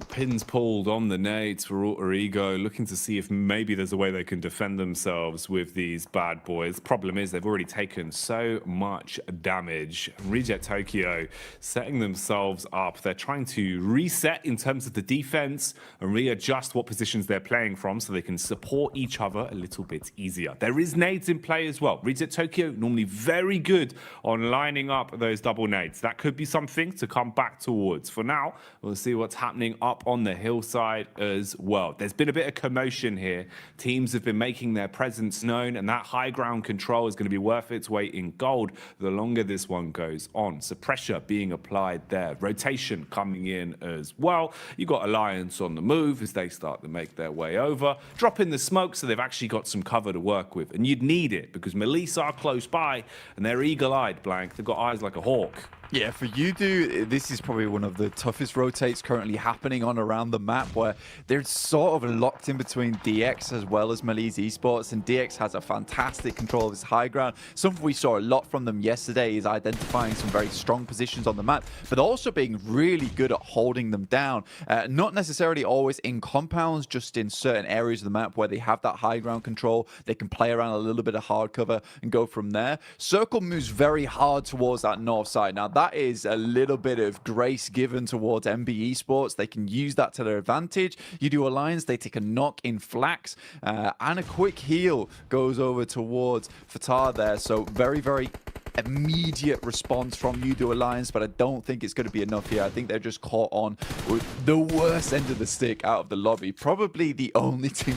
Pins pulled on the nades for Alter Ego, looking to see if maybe there's a way they can defend themselves with these bad boys. Problem is they've already taken so much damage. Reject Tokyo setting themselves up. They're trying to reset in terms of the defense and readjust what positions they're playing from so they can support each other a little bit easier. There is nades in play as well. Reject Tokyo normally very good on lining up those double nades. That could be something to come back towards. For now, we'll see what's happening up on the hillside as well. There's been a bit of commotion here. Teams have been making their presence known, and that high ground control is going to be worth its weight in gold the longer this one goes on. So pressure being applied there. Rotation coming in as well. You've got Alliance on the move as they start to make their way over. Drop in the smoke so they've actually got some cover to work with. And you'd need it because Melissa are close by and they're eagle-eyed, Blank. They've got eyes like a hawk. Yeah, for Udo, this is probably one of the toughest rotates currently happening on around the map, where they're sort of locked in between DX as well as Malise Esports, and DX has a fantastic control of his high ground. Something we saw a lot from them yesterday is identifying some very strong positions on the map, but also being really good at holding them down. Not necessarily always in compounds, just in certain areas of the map where they have that high ground control. They can play around a little bit of hard cover and go from there. Circle moves very hard towards that north side. Now, that is a little bit of grace given towards MB Esports. They can use that to their advantage. Udo Alliance, they take a knock in Flax, and a quick heal goes over towards Fatar there. So very, very immediate response from Udo Alliance, but I don't think it's going to be enough here. I think they're just caught on with the worst end of the stick out of the lobby. Probably the only team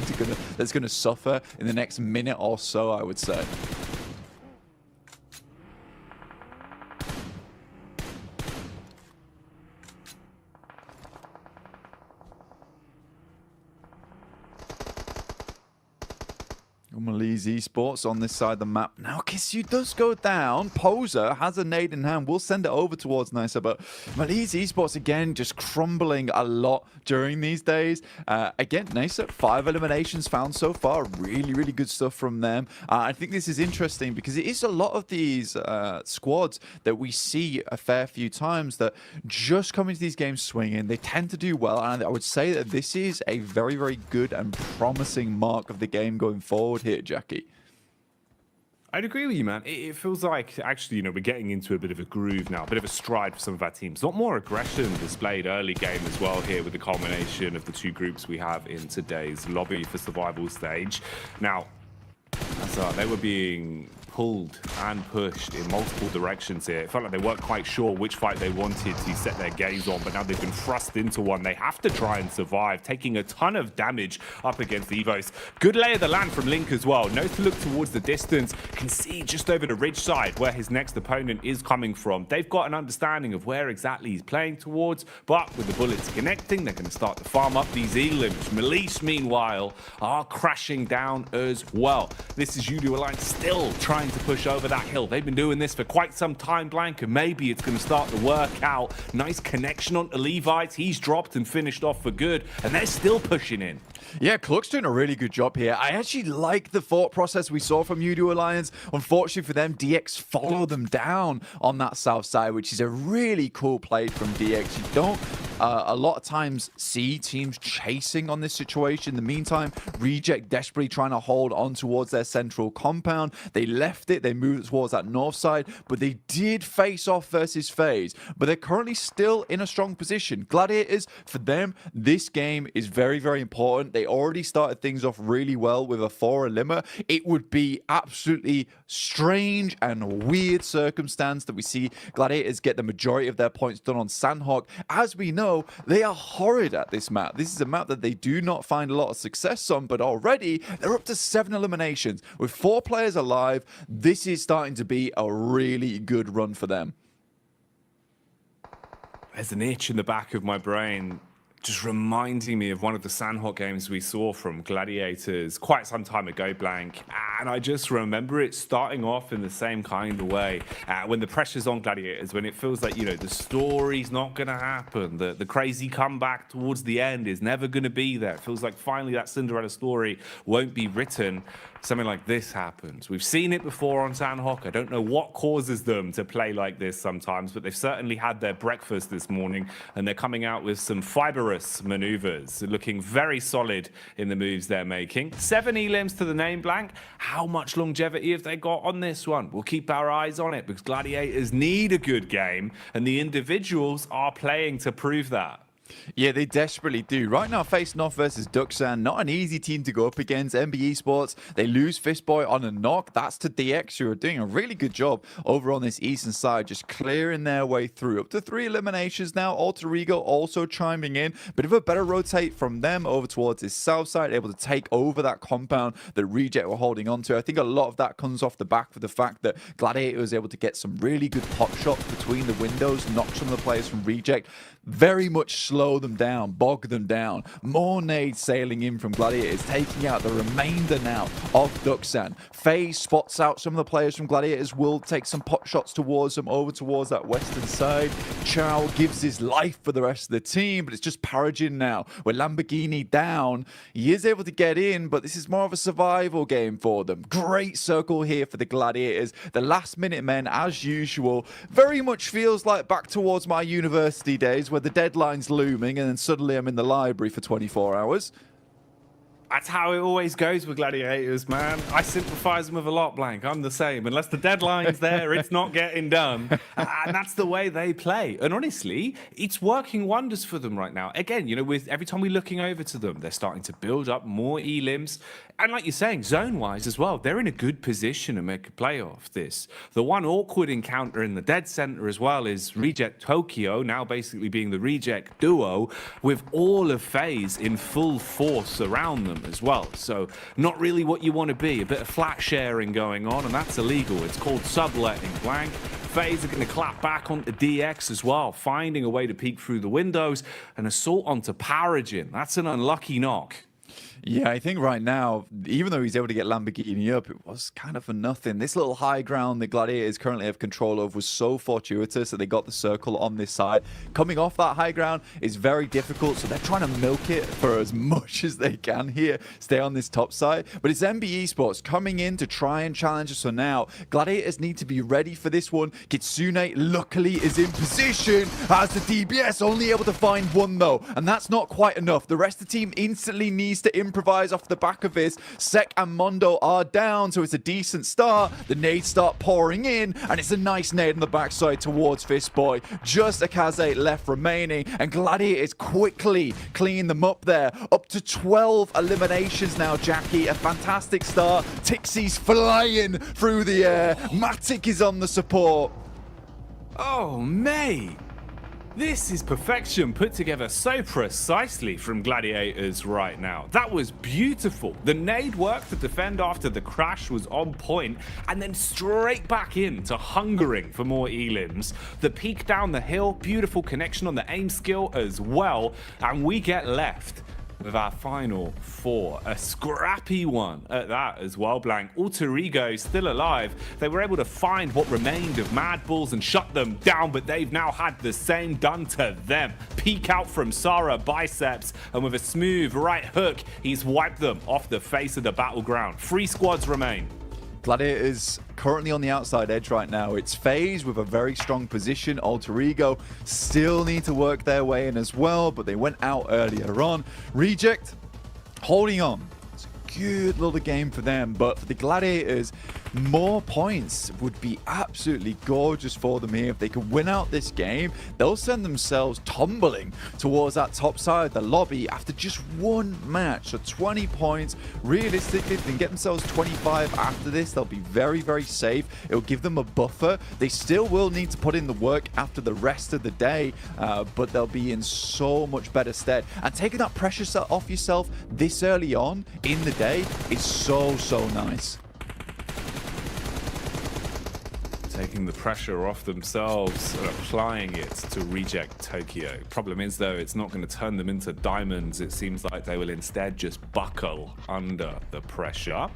that's going to suffer in the next minute or so, I would say. Malise Esports on this side of the map. Now, Kissu does go down. Poser has a nade in hand. We'll send it over towards Nisa, but Malise Esports, again, just crumbling a lot during these days. Again, Nisa, 5 eliminations found so far. Really, really good stuff from them. I think this is interesting because it is a lot of these squads that we see a fair few times that just come into these games swinging. They tend to do well, and I would say that this is a very, very good and promising mark of the game going forward here, Jackie. I'd agree with you, man. It feels like, actually, you know, we're getting into a bit of a groove now, a bit of a stride for some of our teams. A lot more aggression displayed early game as well here with the culmination of the 2 groups we have in today's lobby for survival stage. Now, they were being pulled and pushed in multiple directions here. It felt like they weren't quite sure which fight they wanted to set their gaze on, but now they've been thrust into one. They have to try and survive, taking a ton of damage up against Evos. Good lay of the land from Link as well. Knows to look towards the distance, can see just over the ridge side where his next opponent is coming from. They've got an understanding of where exactly he's playing towards, but with the bullets connecting, they're going to start to farm up these elims. Malise, meanwhile, are crashing down as well. This is Udo Alliance still trying to push over that hill. They've been doing this for quite some time, Blank, and maybe it's going to start to work out. Nice connection onto Levites. He's dropped and finished off for good, and they're still pushing in. Yeah, Cluck's doing a really good job here. I actually like the thought process we saw from Udo Alliance. Unfortunately for them, DX follow them down on that south side, which is a really cool play from DX. You don't a lot of times see teams chasing on this situation. In the meantime, Reject desperately trying to hold on towards their central compound. They left it. They moved towards that north side, but they did face off versus FaZe. But they're currently still in a strong position. Gladiators, for them, this game is very, very important. They already started things off really well with a 4 eliminer. It would be absolutely strange and weird circumstance that we see Gladiators get the majority of their points done on Sandhawk. As we know, they are horrid at this map. This is a map that they do not find a lot of success on, but already they're up to 7 eliminations. With 4 players alive, this is starting to be a really good run for them. There's an itch in the back of my brain just reminding me of one of the Sandhawk games we saw from Gladiators quite some time ago, Blank. And I just remember it starting off in the same kind of way. When the pressure's on Gladiators, when it feels like, you know, the story's not going to happen, the crazy comeback towards the end is never going to be there. It feels like finally that Cinderella story won't be written. Something like this happens. We've seen it before on Sandhawk. I don't know what causes them to play like this sometimes, but they've certainly had their breakfast this morning, and they're coming out with some fibrous maneuvers, looking very solid in the moves they're making. 7 elims to the name, Blank. How much longevity have they got on this one? We'll keep our eyes on it because Gladiators need a good game, and the individuals are playing to prove that. Yeah, they desperately do. Right now, facing off versus Duxan, not an easy team to go up against. MB Esports, they lose Fistboy on a knock. That's to DX, who are doing a really good job over on this eastern side, just clearing their way through. Up to 3 eliminations now. Alter Ego also chiming in. Bit of a better rotate from them over towards this south side, able to take over that compound that Reject were holding on to. I think a lot of that comes off the back of the fact that Gladiator was able to get some really good pot shots between the windows, knock some of the players from Reject. Very much slow slow them down, bog them down. More nades sailing in from Gladiators, taking out the remainder now of Duxan. FaZe spots out some of the players from Gladiators, will take some pot shots towards them, over towards that western side. Chow gives his life for the rest of the team, but it's just Paragin now. With Lamborghini down, he is able to get in, but this is more of a survival game for them. Great circle here for the Gladiators. The last minute men, as usual, very much feels like back towards my university days where the deadline's looming and then suddenly I'm in the library for 24 hours. That's how it always goes with Gladiators, man. I sympathize them with a lot, Blank. I'm the same. Unless the deadline's there, it's not getting done. And that's the way they play. And honestly, it's working wonders for them right now. Again, you know, with every time we're looking over to them, they're starting to build up more elims. And like you're saying, zone-wise as well, they're in a good position to make a play off this. The one awkward encounter in the dead center as well is Reject Tokyo, now basically being the Reject duo, with all of FaZe in full force around them as well. So not really what you want to be. A bit of flat sharing going on, and that's illegal. It's called subletting, Blank. FaZe are going to clap back onto DX as well, finding a way to peek through the windows. An assault onto Paragin. That's an unlucky knock. Yeah, I think right now, even though he's able to get Lamborghini up, it was kind of for nothing. This little high ground that Gladiators currently have control of was so fortuitous that they got the circle on this side. Coming off that high ground is very difficult, so they're trying to milk it for as much as they can here, stay on this top side. But it's MB Esports coming in to try and challenge us. So now, Gladiators need to be ready for this one. Kitsune, luckily, is in position as the DBS, only able to find one, though. And that's not quite enough. The rest of the team instantly needs to improvise off the back of this. Sek and Mondo are down, so it's a decent start. The nades start pouring in, and it's a nice nade on the backside towards Fistboy. Just Akaze left remaining, and Gladiators quickly clean them up there. Up to 12 eliminations now, Jackie. A fantastic start. Tixie's flying through the air. Matic is on the support. Oh, mate. This is perfection put together so precisely from Gladiators right now. That was beautiful. The nade work to defend after the crash was on point, and then straight back into hungering for more elims. The peek down the hill, beautiful connection on the aim skill as well, and we get left with our final four. A scrappy one at that as well, Blank. Alter Ego still alive. They were able to find what remained of Mad Bulls and shut them down, but they've now had the same done to them. Peek out from Sara Biceps, and with a smooth right hook, he's wiped them off the face of the battleground. 3 squads remain. Gladiators currently on the outside edge right now. It's FaZe with a very strong position. Alter Ego still need to work their way in as well, but they went out earlier on. Reject holding on. It's a good little game for them, but for the Gladiators, more points would be absolutely gorgeous for them here. If they could win out this game, they'll send themselves tumbling towards that top side of the lobby after just one match. So 20 points. Realistically, if they can get themselves 25 after this, they'll be very, very safe. It'll give them a buffer. They still will need to put in the work after the rest of the day, but they'll be in so much better stead. And taking that pressure off yourself this early on in the day is so, so nice. Taking the pressure off themselves and applying it to Reject Tokyo. Problem is, though, it's not going to turn them into diamonds. It seems like they will instead just buckle under the pressure.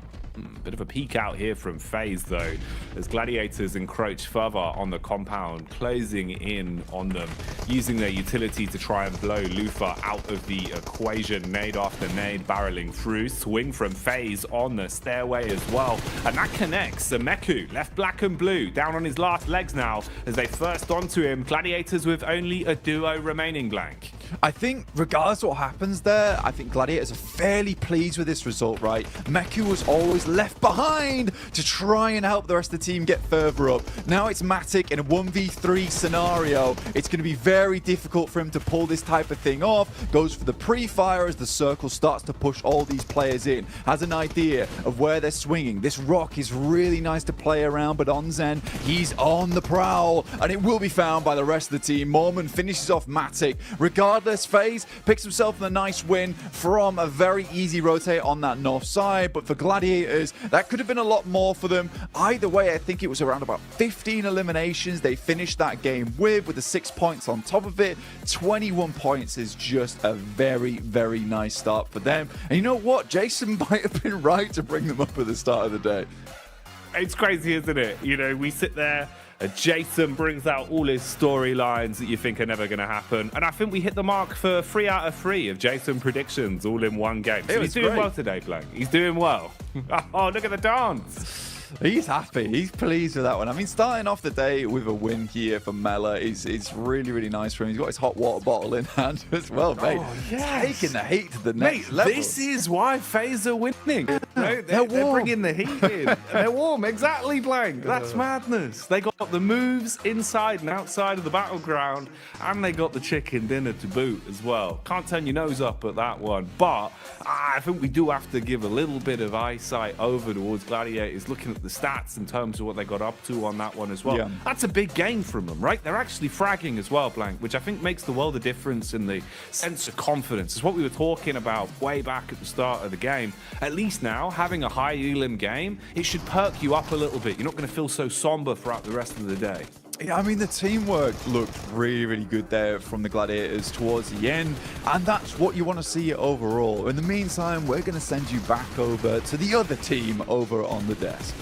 Bit of a peek out here from FaZe, though, as Gladiators encroach further on the compound, closing in on them, using their utility to try and blow Lufa out of the equation. Nade after nade barreling through. Swing from FaZe on the stairway as well. And that connects. Sameku left black and blue, down on his last legs now, as they first onto him. Gladiators with only a duo remaining, Blank. I think regardless of what happens there, I think Gladiators are fairly pleased with this result, right? Meku was always left behind to try and help the rest of the team get further up. Now it's Matic in a 1v3 scenario. It's going to be very difficult for him to pull this type of thing off. Goes for the pre-fire as the circle starts to push all these players in. Has an idea of where they're swinging. This rock is really nice to play around, but Onzen, he's on the prowl, and it will be found by the rest of the team. Mormon finishes off Matic. Regardless, FaZe picks himself a nice win from a very easy rotate on that north side, but for Gladiators, that could have been a lot more for them. Either way, I think it was around about 15 eliminations they finished that game with the 6 points on top of it. 21 points is just a very, very nice start for them. And you know what? Jason might have been right to bring them up at the start of the day. It's crazy, isn't it? You know, we sit there and Jason brings out all his storylines that you think are never going to happen. And I think we hit the mark for 3 out of 3 of Jason predictions all in one game. So he's doing well today, Blank. He's doing well. Oh, look at the dance. He's happy. He's pleased with that one. I mean, starting off the day with a win here for Mela is really, really nice for him. He's got his hot water bottle in hand as well, mate. Oh, yes. Taking the heat to the next level. This is why FaZe are winning. No, they're bringing the heat in. They're warm. Exactly, Blank. That's madness. They got the moves inside and outside of the battleground, and they got the chicken dinner to boot as well. Can't turn your nose up at that one. But I think we do have to give a little bit of eyesight over towards Gladiators, looking at the stats in terms of what they got up to on that one as well. Yeah. That's a big game from them, right? They're actually fragging as well, Blank, which I think makes the world of difference in the sense of confidence. It's what we were talking about way back at the start of the game. At least now, having a high elim game, it should perk you up a little bit. You're not going to feel so somber throughout the rest of the day. Yeah, I mean, the teamwork looked really, really good there from the Gladiators towards the end, and that's what you want to see overall. In the meantime, we're going to send you back over to the other team over on the desk.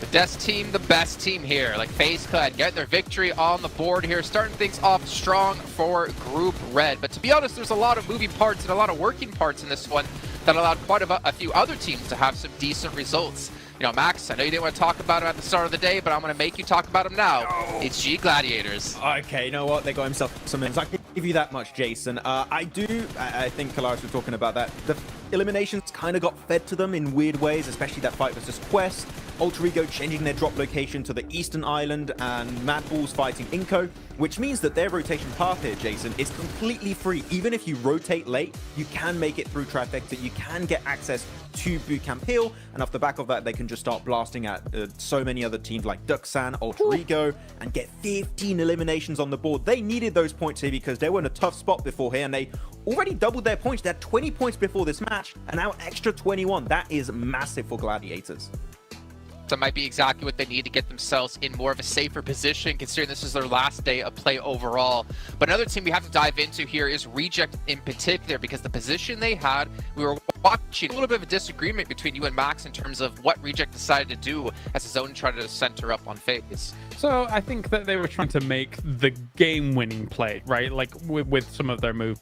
The Desk team, the best team here. Like FaZe could get their victory on the board here, starting things off strong for Group Red. But to be honest, there's a lot of moving parts and a lot of working parts in this one that allowed quite a few other teams to have some decent results. You know, Max, I know you didn't want to talk about him at the start of the day, but I'm going to make you talk about him now. It's G Gladiators. Okay, you know what? They got himself some wins. I can give you that much, Jason. I think Kalaris was talking about that. The eliminations kind of got fed to them in weird ways, especially that fight versus Quest. Alter Ego changing their drop location to the Eastern Island, and Mad Bulls fighting Inko, which means that their rotation path here, Jason, is completely free. Even if you rotate late, you can make it through Trifecta, you can get access to Bootcamp Hill, and off the back of that, they can just start blasting at so many other teams like Duxan, Alter Ego, and get 15 eliminations on the board. They needed those points here because they were in a tough spot before here, and they already doubled their points. They had 20 points before this match, and now extra 21. That is massive for Gladiators. That might be exactly what they need to get themselves in more of a safer position, considering this is their last day of play overall. But another team we have to dive into here is Reject in particular, because the position they had, we were watching a little bit of a disagreement between you and Max in terms of what Reject decided to do as his own tried to center up on FaZe. So I think that they were trying to make the game-winning play, right? Like with some of their moves.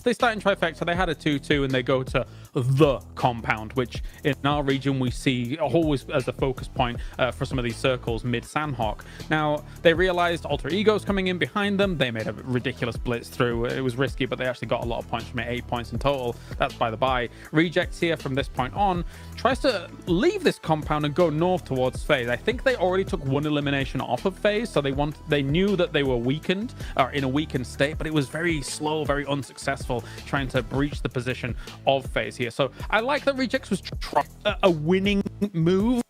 They start in Trifecta, they had a 2-2, and they go to the compound, which in our region we see always as a focus point for some of these circles mid-Sandhawk. Now, they realized Alter Ego's coming in behind them. They made a ridiculous blitz through. It was risky, but they actually got a lot of points from it, 8 points in total. That's by the by. Reject here from this point on tries to leave this compound and go north towards FaZe. I think they already took one elimination off of FaZe, so they knew that they were weakened, or in a weakened state, but it was very slow, very unsuccessful trying to breach the position of FaZe here. So I like that Rejects was a winning move,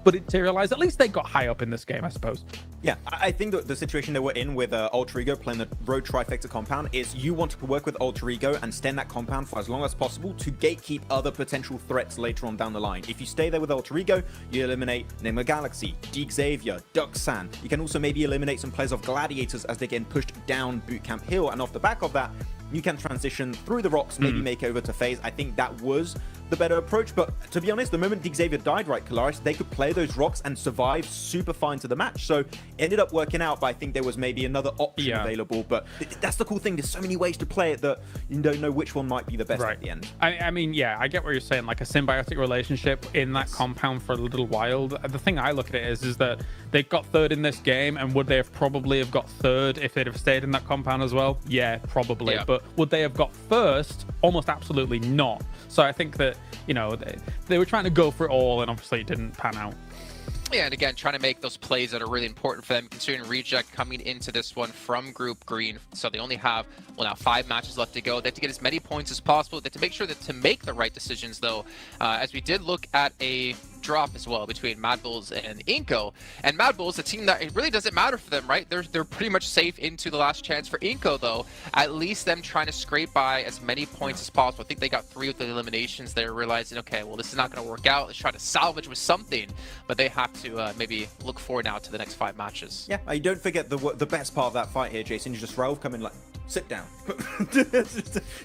but it materialized. At least they got high up in this game, I suppose. Yeah, I think that the situation they were in with Alter Ego playing the Road Trifecta compound is you want to work with Alter Ego and stay in that compound for as long as possible to gatekeep other potential threats later on down the line. If you stay there with Alter Ego, you eliminate Nigma Galaxy, Deke Xavier, Duxan. You can also maybe eliminate some players of Gladiators as they get pushed down Bootcamp Hill, and off the back of that, you can transition through the rocks, maybe make over to FaZe. I think that was the better approach, but to be honest, the moment Deke Xavier died, right, Kalaris, they could play those rocks and survive super fine to the match. So it ended up working out, but I think there was maybe another option available. But that's the cool thing. There's so many ways to play it that you don't know which one might be the best at the end. I mean, yeah, I get what you're saying, like a symbiotic relationship in that compound for a little while. The thing I look at it is that they got third in this game, and would they have probably have got third if they'd have stayed in that compound as well? Yeah, probably. Yeah. But would they have got first? Almost absolutely not. So I think that, you know, they were trying to go for it all, and obviously it didn't pan out. Yeah, and again, trying to make those plays that are really important for them, considering Reject coming into this one from Group Green. So they only have, well, now 5 matches left to go. They have to get as many points as possible. They have to make sure that to make the right decisions, though, as we did look at a drop as well between Mad Bulls and Inco. And Mad Bulls, a team that it really doesn't matter for them, right? They're pretty much safe into the last chance. For Inco, though, at least them trying to scrape by as many points as possible. I think they got 3 with the eliminations. They're realizing, okay, well, this is not going to work out. Let's try to salvage with something. But they have to maybe look forward now to the next 5 matches. Yeah, you don't forget the best part of that fight here, Jason. You just Rauf come in like, sit down.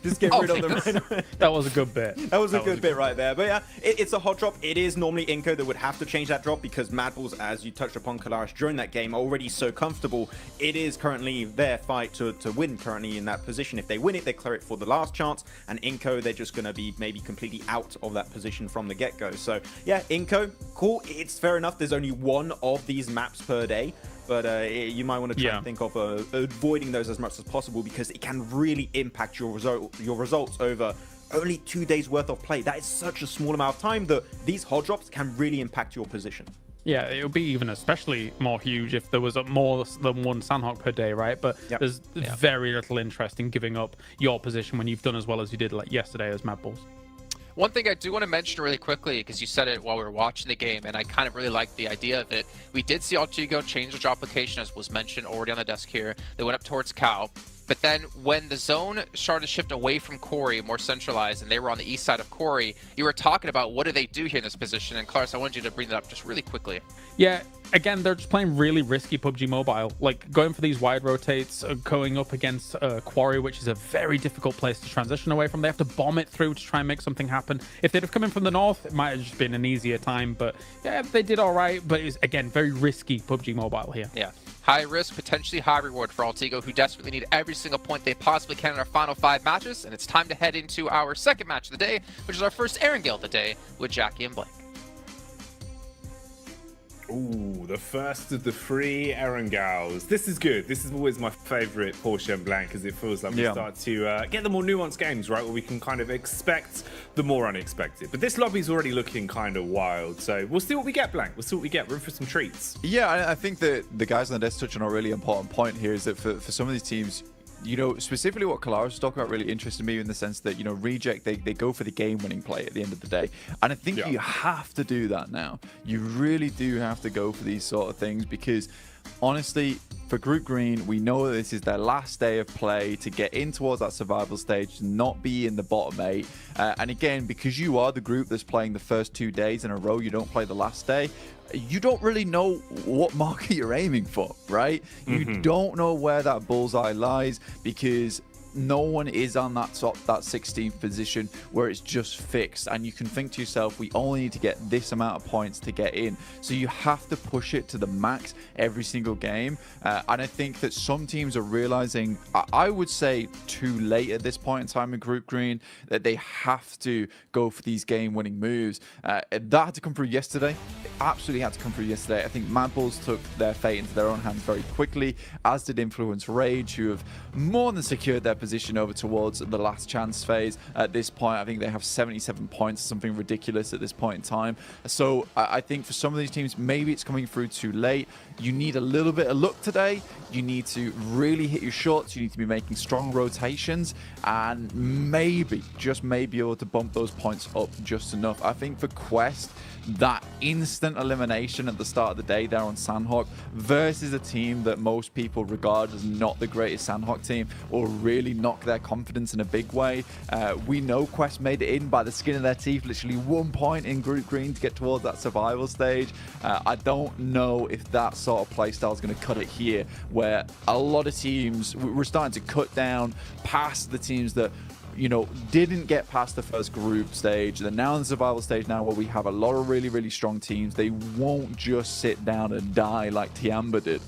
just get rid of them right away. That was a good bit. That was a good bit right there. But yeah, it's a hot drop. It is normally Inco that would have to change that drop because Mad Bulls, as you touched upon, Kalaris, during that game, already so comfortable. It is currently their fight to win currently in that position. If they win it, they clear it for the last chance. And Inco, they're just going to be maybe completely out of that position from the get-go. So yeah, Inco, cool. It's fair enough. There's only 1 of these maps per day. But you might want to try and think of avoiding those as much as possible because it can really impact your results over only 2 days worth of play. That is such a small amount of time that these hot drops can really impact your position. Yeah, it would be even especially more huge if there was more than 1 Sandhawk per day, right? But there's very little interest in giving up your position when you've done as well as you did like yesterday as Mad Bulls. One thing I do want to mention really quickly, because you said it while we were watching the game, and I kind of really like the idea of it. We did see Altigo change the drop location, as was mentioned already on the desk here. They went up towards Cal. But then when the zone started to shift away from Corey, more centralized, and they were on the east side of Corey, you were talking about what do they do here in this position. And Klaus, I wanted you to bring that up just really quickly. Yeah, again, they're just playing really risky PUBG Mobile. Like going for these wide rotates, going up against Quarry, which is a very difficult place to transition away from. They have to bomb it through to try and make something happen. If they'd have come in from the north, it might have just been an easier time. But yeah, they did all right. But it's, again, very risky PUBG Mobile here. Yeah. High risk, potentially high reward for Altigo, who desperately need every single point they possibly can in our final 5 matches. And it's time to head into our second match of the day, which is our first Erangel of the day with Jackie and Blake. Ooh, the first of the 3 Erangels. This is good. This is always my favorite Porsche and Blanc because it feels like we start to get the more nuanced games, right? Where we can kind of expect the more unexpected. But this lobby's already looking kind of wild. So we'll see what we get, Blanc. We'll see what we get. Room for some treats. Yeah, I think that the guys on the desk touch on a really important point here is that for some of these teams, you know, specifically what Kalaris was talking about really interested me in the sense that, you know, Reject, they go for the game-winning play at the end of the day. And I think you have to do that now. You really do have to go for these sort of things because, honestly, for Group Green, we know that this is their last day of play to get in towards that survival stage, not be in the bottom 8. And again, because you are the group that's playing the first 2 days in a row, you don't play the last day, you don't really know what marker you're aiming for, right? You don't know where that bullseye lies because no one is on that 16th position where it's just fixed, and you can think to yourself, we only need to get this amount of points to get in. So you have to push it to the max every single game, and I think that some teams are realizing, I would say too late at this point in time in Group Green, that they have to go for these game-winning moves. That had to come through yesterday. It absolutely had to come through yesterday. I think Mad Bulls took their fate into their own hands very quickly, as did Influence Rage, who have more than secured their position over towards the last chance phase. At this point, I think they have 77 points, something ridiculous at this point in time. So I think for some of these teams, maybe it's coming through too late. You need a little bit of luck today. You need to really hit your shots. You need to be making strong rotations and maybe, just maybe, able to bump those points up just enough. I think for Quest, that instant elimination at the start of the day there on Sandhawk versus a team that most people regard as not the greatest Sandhawk team will really knock their confidence in a big way. We know Quest made it in by the skin of their teeth, literally 1 point in Group Green to get towards that survival stage. I don't know if that sort of playstyle is going to cut it here, where a lot of teams, we're starting to cut down past the teams that, you know, didn't get past the first group stage. They're now in the survival stage now where we have a lot of really, really strong teams. They won't just sit down and die like Tiamba did.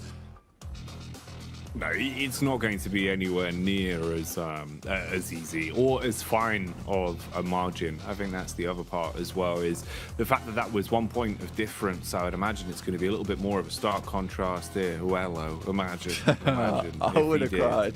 No, it's not going to be anywhere near as easy or as fine of a margin. I think that's the other part as well, is the fact that that was 1 point of difference. I would imagine it's going to be a little bit more of a stark contrast here. Well, imagine I would have cried.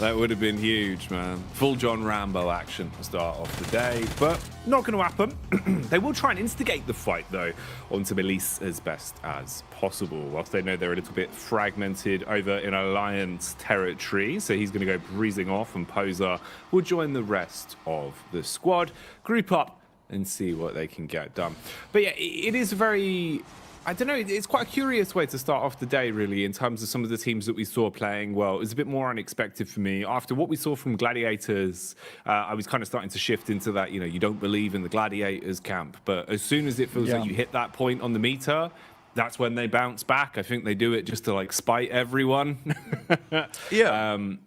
That would have been huge, man. Full John Rambo action to start off the day, but not going to happen. They will try and instigate the fight, though, onto Melisse as best as possible, whilst they know they're a little bit fragmented over in Alliance territory. So he's going to go breezing off, and Poser will join the rest of the squad. Group up and see what they can get done. But yeah, it is very... I don't know, it's quite a curious way to start off the day, really, in terms of some of the teams that we saw playing well. It was a bit more unexpected for me. After what we saw from Gladiators, I was kind of starting to shift into that, you don't believe in the Gladiators camp. But as soon as it feels like you hit that point on the meter, that's when they bounce back. I think they do it just to, spite everyone. Yeah. And,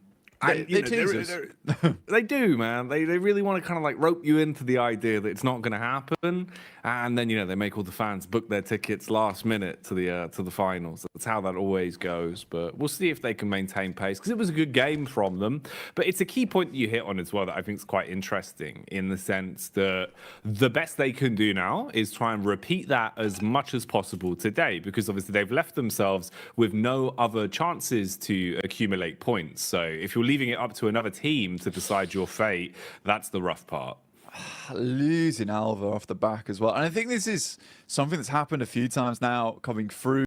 they do, man. They really want to kind of rope you into the idea that it's not going to happen, and then they make all the fans book their tickets last minute to the finals. That's how that always goes. But we'll see if they can maintain pace, because it was a good game from them. But it's a key point that you hit on as well that I think is quite interesting, in the sense that the best they can do now is try and repeat that as much as possible today, because obviously they've left themselves with no other chances to accumulate points. So if you're leaving it up to another team to decide your fate, that's the rough part. Losing Alva off the back as well. And I think this is something that's happened a few times now coming through